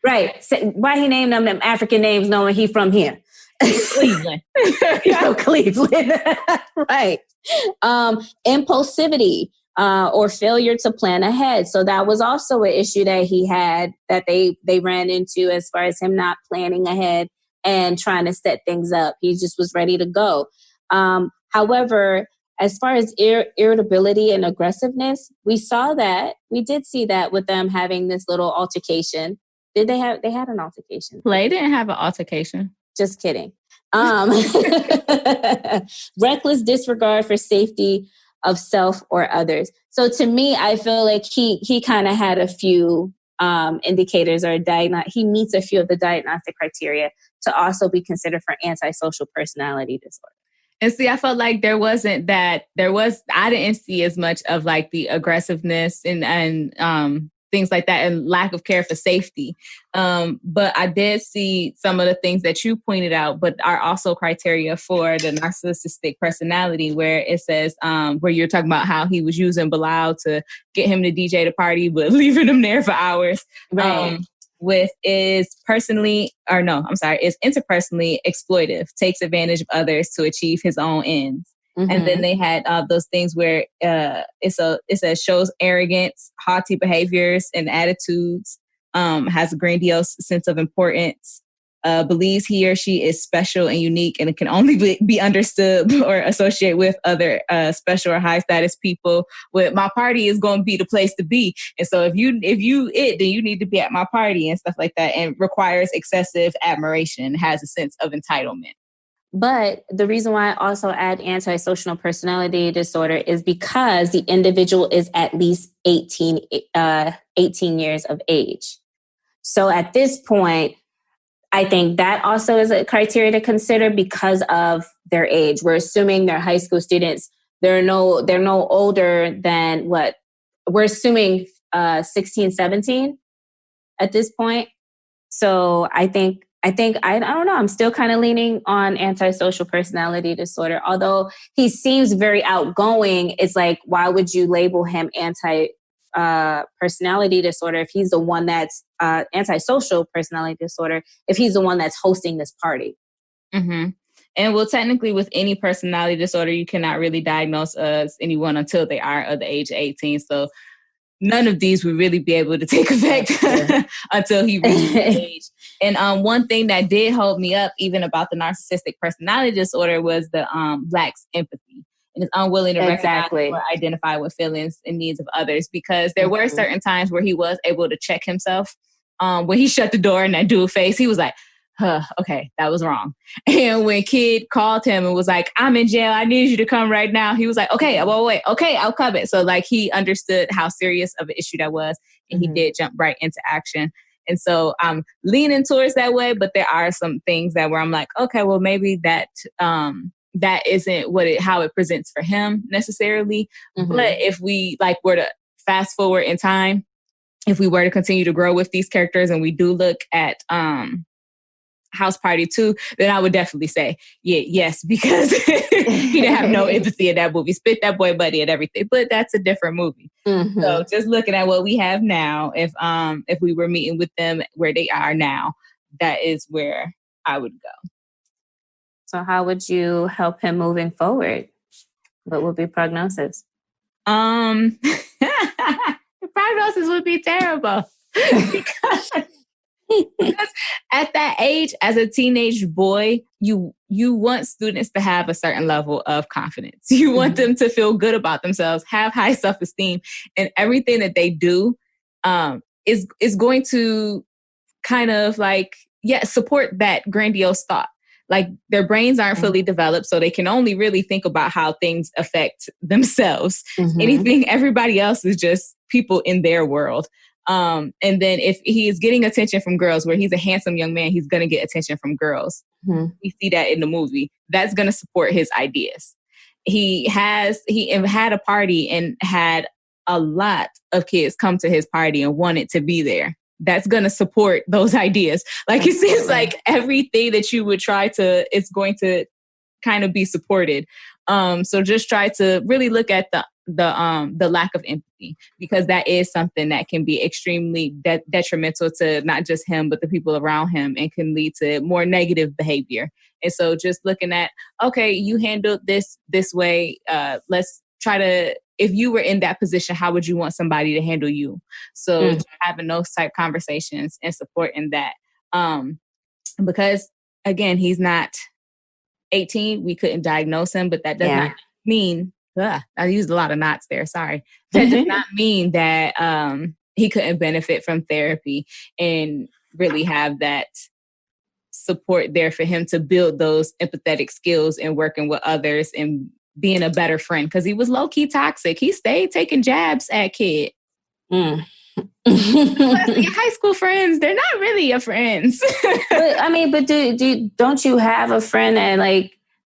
Right. So why he named them African names knowing he from here? Cleveland. Cleveland. Right. Impulsivity or failure to plan ahead. So that was also an issue that he had, that they ran into, as far as him not planning ahead and trying to set things up. He just was ready to go. However, as far as irritability and aggressiveness, we did see that with them having this little altercation. They had an altercation. Play didn't have an altercation. Just kidding. Reckless disregard for safety of self or others. So to me, I feel like he kind of had a few indicators, or he meets a few of the diagnostic criteria to also be considered for antisocial personality disorder. And see, I felt like I didn't see as much of like the aggressiveness and things like that, and lack of care for safety. But I did see some of the things that you pointed out, but are also criteria for the narcissistic personality, where it says, where you're talking about how he was using Bilal to get him to DJ the party, but leaving him there for hours. Right. Is interpersonally exploitive, takes advantage of others to achieve his own ends. Mm-hmm. And then they had those things where it says shows arrogance, haughty behaviors and attitudes, has a grandiose sense of importance, believes he or she is special and unique and it can only be understood or associate with other special or high status people. With my party is going to be the place to be. And so if you then you need to be at my party and stuff like that, and requires excessive admiration, has a sense of entitlement. But the reason why I also add antisocial personality disorder is because the individual is at least 18 years of age. So at this point, I think that also is a criteria to consider because of their age. We're assuming they're high school students. They're no older than what? We're assuming 16, 17 at this point. So I don't know. I'm still kind of leaning on antisocial personality disorder. Although he seems very outgoing, it's like, why would you label him personality disorder if he's the one that's antisocial personality disorder, if he's the one that's hosting this party? Mm-hmm. And well, technically with any personality disorder, you cannot really diagnose anyone until they are of the age of 18. So none of these would really be able to take effect until he reaches the age. And one thing that did hold me up even about the narcissistic personality disorder was the lacks empathy. And is unwilling to recognize or identify with feelings and needs of others, because there were certain times where he was able to check himself. When he shut the door and that dude face, he was like, okay, that was wrong. And when Kid called him and was like, I'm in jail, I need you to come right now, he was like, okay, well, wait, okay, I'll come it. So like he understood how serious of an issue that was, and he did jump right into action. And so I'm leaning towards that way, but there are some things that where I'm like, okay, well, maybe that isn't how it presents for him necessarily. Mm-hmm. But if we were to fast forward in time, if we were to continue to grow with these characters and we do look at House Party 2, then I would definitely say, yes, because he didn't have no empathy in that movie. Spit that boy buddy and everything. But that's a different movie. Mm-hmm. So just looking at what we have now, if we were meeting with them where they are now, that is where I would go. So how would you help him moving forward? What would be prognosis? The prognosis would be terrible. Because at that age, as a teenage boy, you want students to have a certain level of confidence. You want them to feel good about themselves, have high self-esteem, and everything that they do is going to kind of like, support that grandiose thought. Like their brains aren't fully developed, so they can only really think about how things affect themselves. Anything, everybody else is just people in their world. And then if he is getting attention from girls, where he's a handsome young man, he's going to get attention from girls. We see that in the movie. That's going to support his ideas. He had a party and had a lot of kids come to his party and wanted to be there. That's going to support those ideas. Like it seems like everything that you would try to, it's going to kind of be supported. So just try to really look at the lack of empathy, because that is something that can be extremely detrimental to not just him, but the people around him, and can lead to more negative behavior. And so just looking at, okay, you handled this way. Let's try to, if you were in that position, how would you want somebody to handle you? So having those type conversations and supporting that. Because again, he's not 18. We couldn't diagnose him, but that does not mean, I used a lot of knots there. Sorry. That does not mean that he couldn't benefit from therapy and really have that support there for him to build those empathetic skills and working with others and being a better friend, because he was low-key toxic. He stayed taking jabs at kid. Your high school friends, they're not really your friends. but don't you have a friend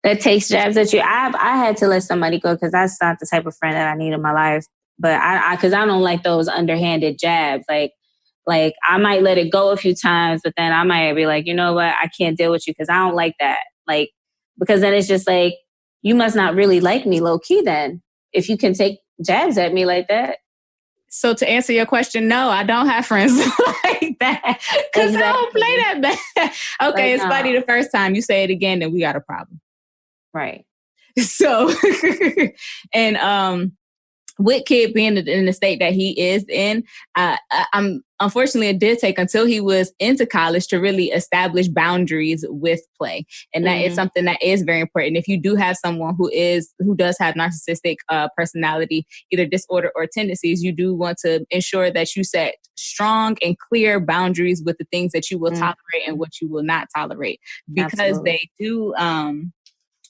that takes jabs at you? I had to let somebody go because that's not the type of friend that I need in my life. But because I don't like those underhanded jabs. Like I might let it go a few times, but then I might be like, you know what? I can't deal with you because I don't like that. Like, because then it's just like, you must not really like me low key then, if you can take jabs at me like that. So to answer your question, no, I don't have friends like that, because I don't play that bad. Okay, it's funny the first time. You say it again, then we got a problem. Right. So, and with Kid being in the state that he is in, I'm unfortunately, it did take until he was into college to really establish boundaries with play. And that is something that is very important. If you do have someone who does have narcissistic personality, either disorder or tendencies, you do want to ensure that you set strong and clear boundaries with the things that you will tolerate and what you will not tolerate, because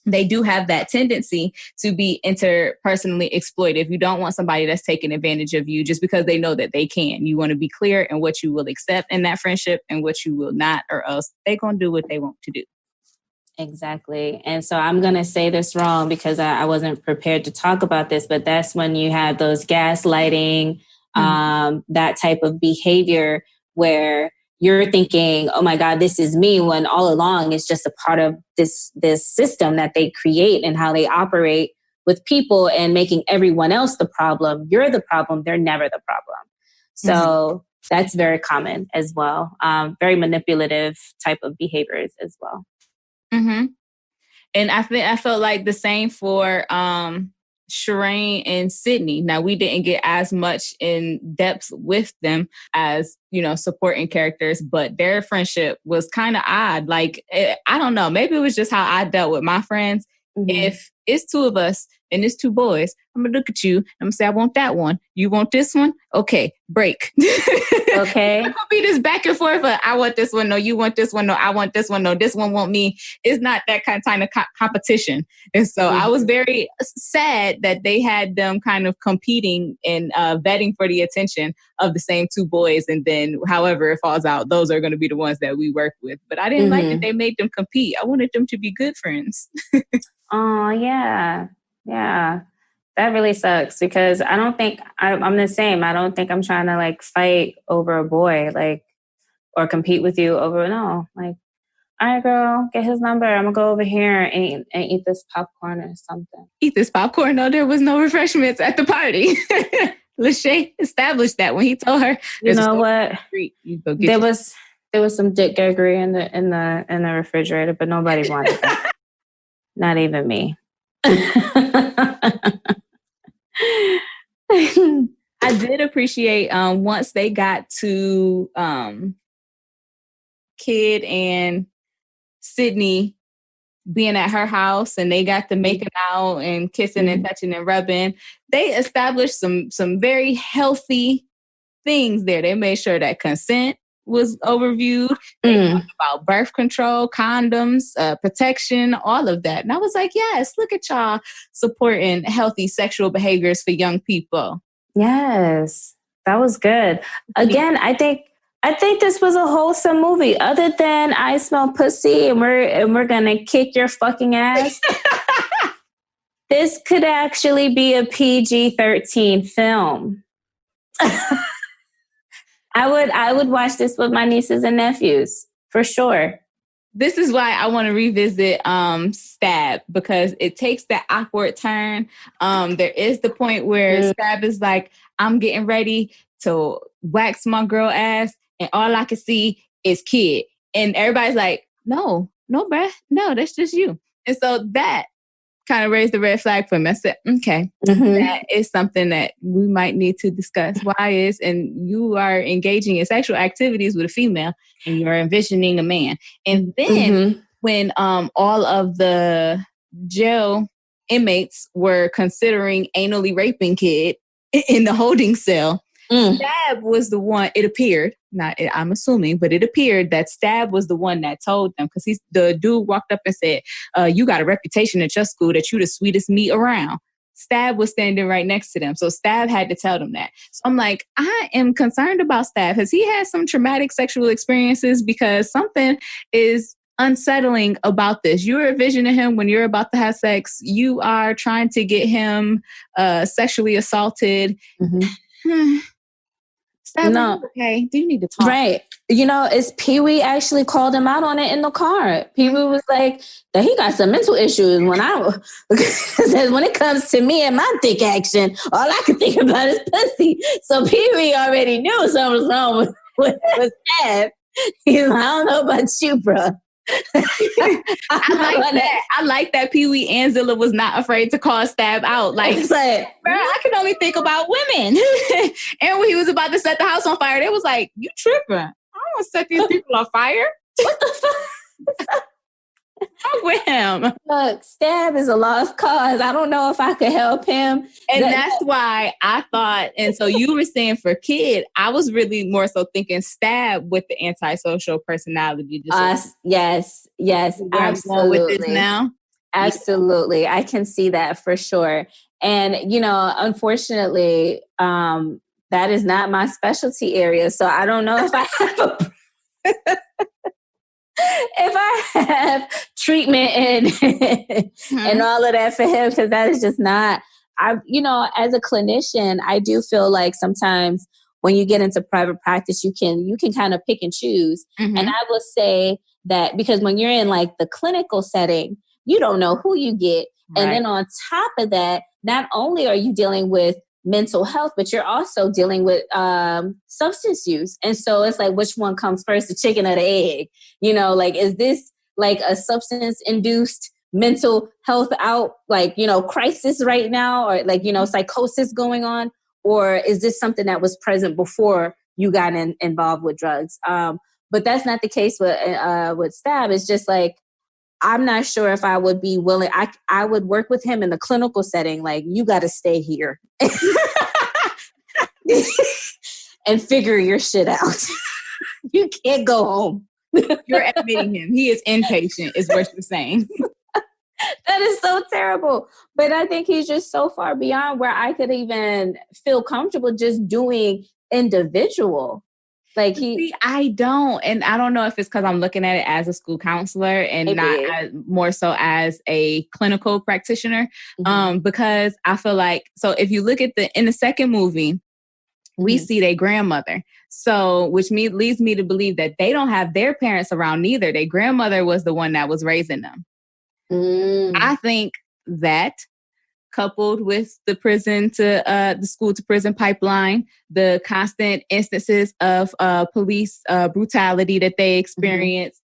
they do have that tendency to be interpersonally exploitive. You don't want somebody that's taking advantage of you just because they know that they can. You want to be clear in what you will accept in that friendship and what you will not, or else they're going to do what they want to do. Exactly. And so I'm going to say this wrong because I wasn't prepared to talk about this, but that's when you have those gaslighting, that type of behavior where you're thinking, oh my God, this is me, when all along it's just a part of this system that they create and how they operate with people and making everyone else the problem. You're the problem. They're never the problem. So that's very common as well. Very manipulative type of behaviors as well. And I felt like the same for Shireen and Sydney. Now, we didn't get as much in depth with them as, supporting characters, but their friendship was kind of odd. Like, I don't know, maybe it was just how I dealt with my friends. If it's two of us and it's two boys, I'm going to look at you. I'm going to say, I want that one. You want this one? Okay, break. Okay. It's going to be this back and forth. I want this one. No, you want this one. No, I want this one. No, this one want me. It's not that kind of competition. And so I was very sad that they had them kind of competing and vetting for the attention of the same two boys. And then however it falls out, those are going to be the ones that we work with. But I didn't like that they made them compete. I wanted them to be good friends. Oh, yeah. Yeah. That really sucks because I don't think I'm the same. I don't think I'm trying to fight over a boy, or compete with you over, no. All right, girl, get his number. I'm going to go over here and eat this popcorn or something. Eat this popcorn? No, there was no refreshments at the party. Lachey established that when he told her. You know what? There was some Dick Gregory in the refrigerator, but nobody wanted that. Not even me. I did appreciate once they got to Kid and Sydney being at her house and they got to making out and kissing and touching and rubbing. They established some very healthy things there. They made sure that consent was overviewed. They talked about birth control, condoms, protection, all of that. And I was like, yes, look at y'all supporting healthy sexual behaviors for young people. Yes, that was good. Again, I think this was a wholesome movie. Other than I smell pussy and we're gonna kick your fucking ass. This could actually be a PG-13 film. I would watch this with my nieces and nephews for sure. This is why I want to revisit Stab, because it takes that awkward turn. There is the point where Stab is like, I'm getting ready to wax my girl ass, and all I can see is Kid. And everybody's like, no, bruh, no, that's just you. And so that kind of raised the red flag for me. I said, okay, that is something that we might need to discuss. And you are engaging in sexual activities with a female and you're envisioning a man. And then when all of the jail inmates were considering anally raping Kid in the holding cell, Stab was the one, it appeared, I'm assuming, but it appeared that Stab was the one that told them, because the dude walked up and said, you got a reputation at your school that you the sweetest meat around. Stab was standing right next to them. So Stab had to tell them that. So I'm like, I am concerned about Stab. Has he had some traumatic sexual experiences? Because something is unsettling about this. You're envisioning him when you're about to have sex. You are trying to get him sexually assaulted. Stab, no. Okay, do you need to talk? Right. You know, it's Pee-wee actually called him out on it in the car. Pee-wee was like, that he got some mental issues when it comes to me and my thick action, all I can think about is pussy. So Pee-wee already knew something was wrong with Stab. He's like, I don't know about you, bro. I like that Pee-wee and Zilla was not afraid to call Stab out. Like, bro, I can only think about women. And when he was about to set the house on fire, they was like, you tripping. I don't want to set these people on fire. What the fuck? Wrong with him? Look, Stab is a lost cause. I don't know if I could help him. And that's why I thought, and so you were saying for Kid, I was really more so thinking Stab with the antisocial personality. Yes, absolutely. With this now? Absolutely. I can see that for sure. And, you know, unfortunately, that is not my specialty area. So I don't know if I have if I have treatment and all of that for him, because that is just not, as a clinician, I do feel like sometimes when you get into private practice, you can kind of pick and choose. And I will say that because when you're in like the clinical setting, you don't know who you get. Right. And then on top of that, not only are you dealing with mental health, but you're also dealing with substance use. And so it's like, which one comes first, the chicken or the egg? You know, like, is this like a substance-induced mental health crisis right now? Or like, psychosis going on? Or is this something that was present before you got involved with drugs? But that's not the case with Stab. It's just like, I'm not sure if I would be willing. I would work with him in the clinical setting. Like, you got to stay here and figure your shit out. You can't go home. You're admitting him. He is inpatient, is what you're saying. That is so terrible. But I think he's just so far beyond where I could even feel comfortable just doing individual. Like I don't. And I don't know if it's because I'm looking at it as a school counselor and more so as a clinical practitioner. Because I feel like, so if you look at in the second movie, we see their grandmother. So, which leads me to believe that they don't have their parents around neither. Their grandmother was the one that was raising them. I think that, coupled with the the school to prison pipeline, the constant instances of police brutality that they experienced,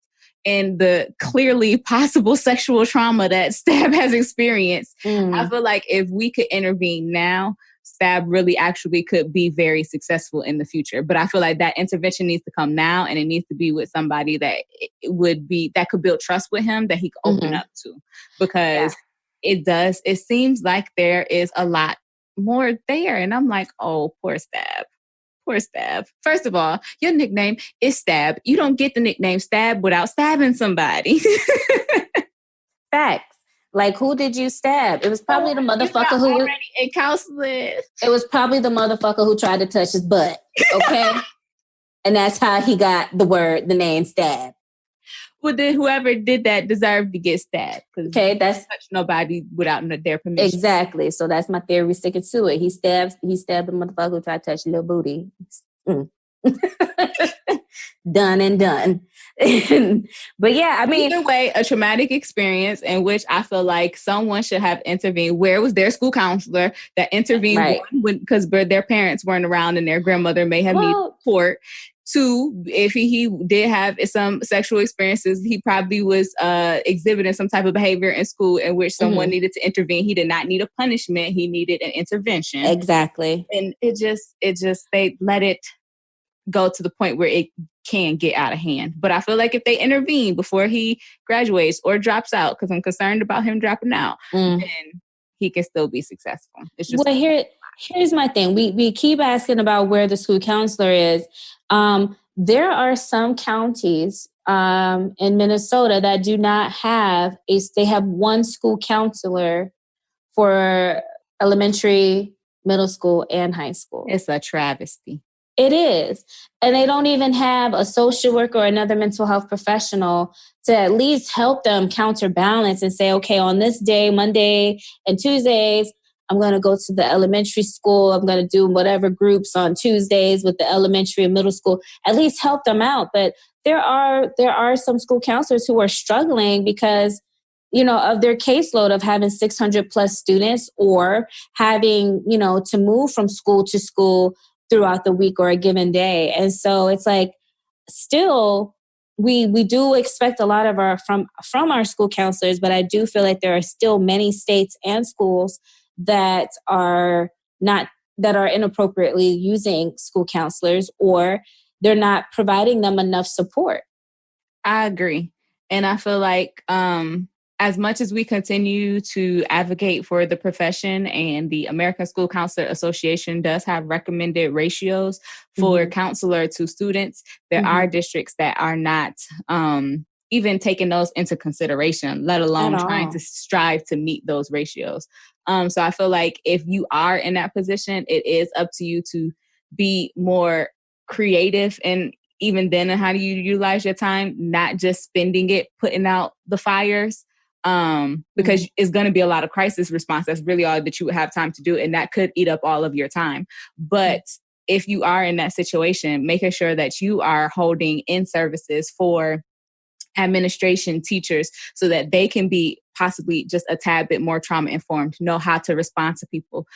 and the clearly possible sexual trauma that Stab has experienced, I feel like if we could intervene now, stab really actually could be very successful in the future. But I feel like that intervention needs to come now, and it needs to be with somebody that that could build trust with him, that he could open up to, because it seems like there is a lot more there. And I'm like, oh, poor Stab. Poor Stab. First of all, your nickname is Stab. You don't get the nickname Stab without stabbing somebody. Facts. Like, who did you stab? It was probably the motherfucker who already a counselor. It was probably the motherfucker who tried to touch his butt. Okay. And that's how he got the name Stab. Well, then whoever did that deserved to get stabbed. Okay, that's touch nobody without their permission. Exactly. So that's my theory. Sticking to it. He stabbed the motherfucker who tried to touch little booty. Done and done. But yeah, I mean, either way, a traumatic experience in which I feel like someone should have intervened. Where was their school counselor that intervened? Because their parents weren't around and their grandmother may have needed support. Two, if he did have some sexual experiences, he probably was exhibiting some type of behavior in school in which someone needed to intervene. He did not need a punishment. He needed an intervention. Exactly. And it just they let it go to the point where it can get out of hand. But I feel like if they intervene before he graduates or drops out, because I'm concerned about him dropping out, then he can still be successful. It's just here's my thing. We keep asking about where the school counselor is. There are some counties in Minnesota that do not have they have one school counselor for elementary, middle school, and high school. It's a travesty. It is. And they don't even have a social worker or another mental health professional to at least help them counterbalance and say, okay, on this day, Monday and Tuesdays, I'm going to go to the elementary school. I'm going to do whatever groups on Tuesdays with the elementary and middle school, at least help them out. But there are some school counselors who are struggling because, of their caseload of having 600 plus students or having, to move from school to school throughout the week or a given day. And so it's like, still, we do expect a lot of from our school counselors, but I do feel like there are still many states and schools that are inappropriately using school counselors, or they're not providing them enough support. I agree. And I feel like as much as we continue to advocate for the profession, and the American School Counselor Association does have recommended ratios for counselor to students, there are districts that are not even taking those into consideration, let alone trying to strive to meet those ratios. So I feel like if you are in that position, it is up to you to be more creative, and even then, how do you utilize your time, not just spending it putting out the fires, because it's going to be a lot of crisis response. That's really all that you would have time to do, and that could eat up all of your time. But if you are in that situation, making sure that you are holding in services for administration, teachers, so that they can be possibly just a tad bit more trauma informed, know how to respond to people,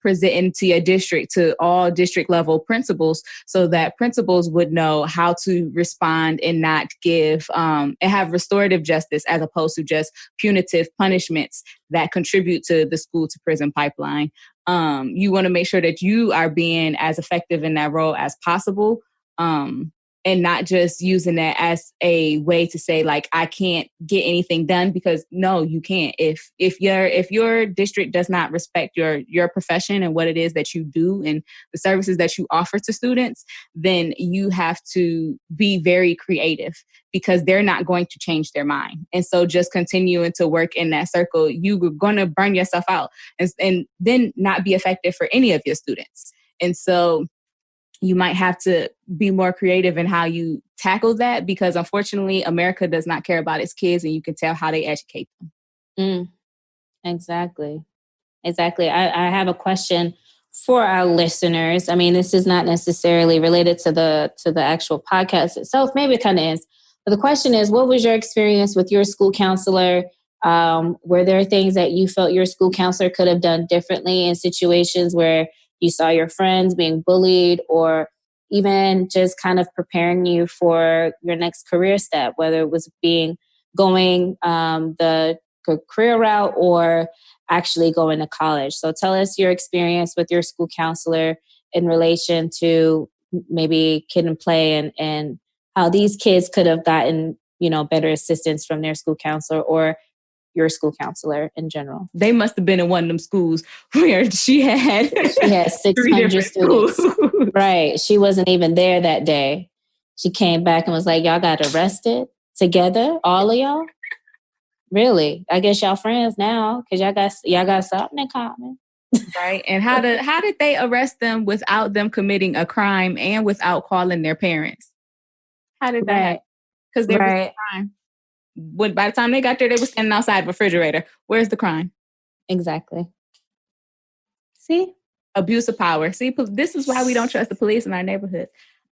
present to your district, to all district level principals, so that principals would know how to respond and not give and have restorative justice, as opposed to just punitive punishments that contribute to the school to prison pipeline. You want to make sure that you are being as effective in that role as possible. And not just using that as a way to say, like, I can't get anything done, because no, you can't. If your district does not respect your profession and what it is that you do and the services that you offer to students, then you have to be very creative, because they're not going to change their mind. And so just continuing to work in that circle, you're going to burn yourself out and then not be effective for any of your students. And so you might have to be more creative in how you tackle that, because unfortunately, America does not care about its kids, and you can tell how they educate them. Exactly. I have a question for our listeners. I mean, this is not necessarily related to the actual podcast itself. Maybe it kind of is. But the question is, what was your experience with your school counselor? Were there things that you felt your school counselor could have done differently in situations where you saw your friends being bullied, or even just kind of preparing you for your next career step, whether it was going the career route or actually going to college. So tell us your experience with your school counselor in relation to maybe Kid and Play and how these kids could have gotten, better assistance from their school counselor or your school counselor in general. They must have been in one of them schools where she had 600 students. Right. She wasn't even there that day. She came back and was like, y'all got arrested together, all of y'all? Really? I guess y'all friends now because y'all got something in common. Right. And how did they arrest them without them committing a crime and without calling their parents? How did that happen? Because there was a crime. By the time they got there, they were standing outside the refrigerator. Where's the crime? Exactly. See? Abuse of power. See, this is why we don't trust the police in our neighborhood.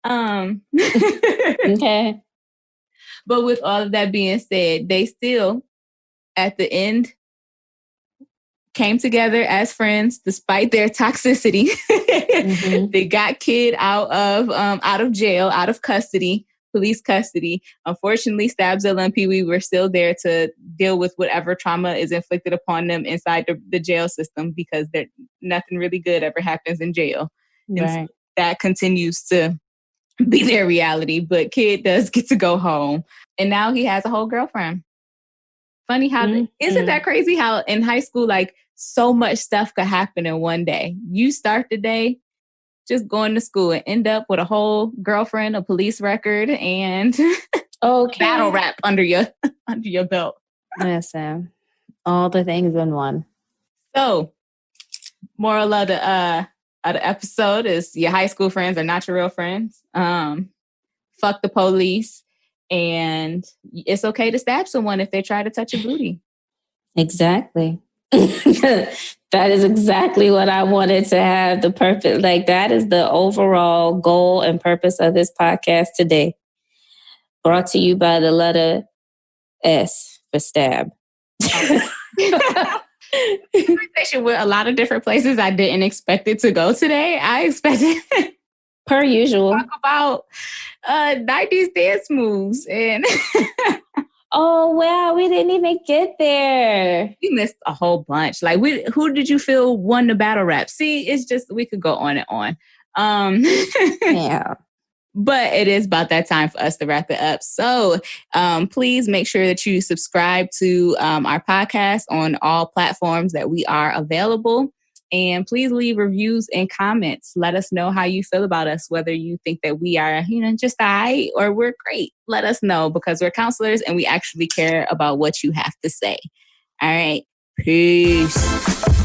Okay. But with all of that being said, they still, at the end, came together as friends despite their toxicity. Mm-hmm. They got Kid out of jail, out of custody, police custody. Unfortunately, Stabzilla and Pee Wee were still there to deal with whatever trauma is inflicted upon them inside the jail system because nothing really good ever happens in jail. Right. And so that continues to be their reality. But Kid does get to go home. And now he has a whole girlfriend. Funny how, isn't that crazy how in high school, like, so much stuff could happen in one day. You start the day just going to school and end up with a whole girlfriend, a police record, and a battle rap under your belt. Listen, all the things in one. So, moral of the episode is your high school friends are not your real friends. Fuck the police, and it's okay to stab someone if they try to touch your booty. Exactly. That is exactly what I wanted to have the purpose. Like, that is the overall goal and purpose of this podcast today. Brought to you by the letter S for stab. Conversation with a lot of different places I didn't expect it to go today. I expected, per usual, talk about 90s dance moves and. Oh, wow, we didn't even get there. We missed a whole bunch. Like, who did you feel won the battle rap? See, it's just, we could go on and on. Yeah. But it is about that time for us to wrap it up. So please make sure that you subscribe to our podcast on all platforms that we are available. And please leave reviews and comments. Let us know how you feel about us, whether you think that we are, just all right or we're great. Let us know because we're counselors and we actually care about what you have to say. All right. Peace.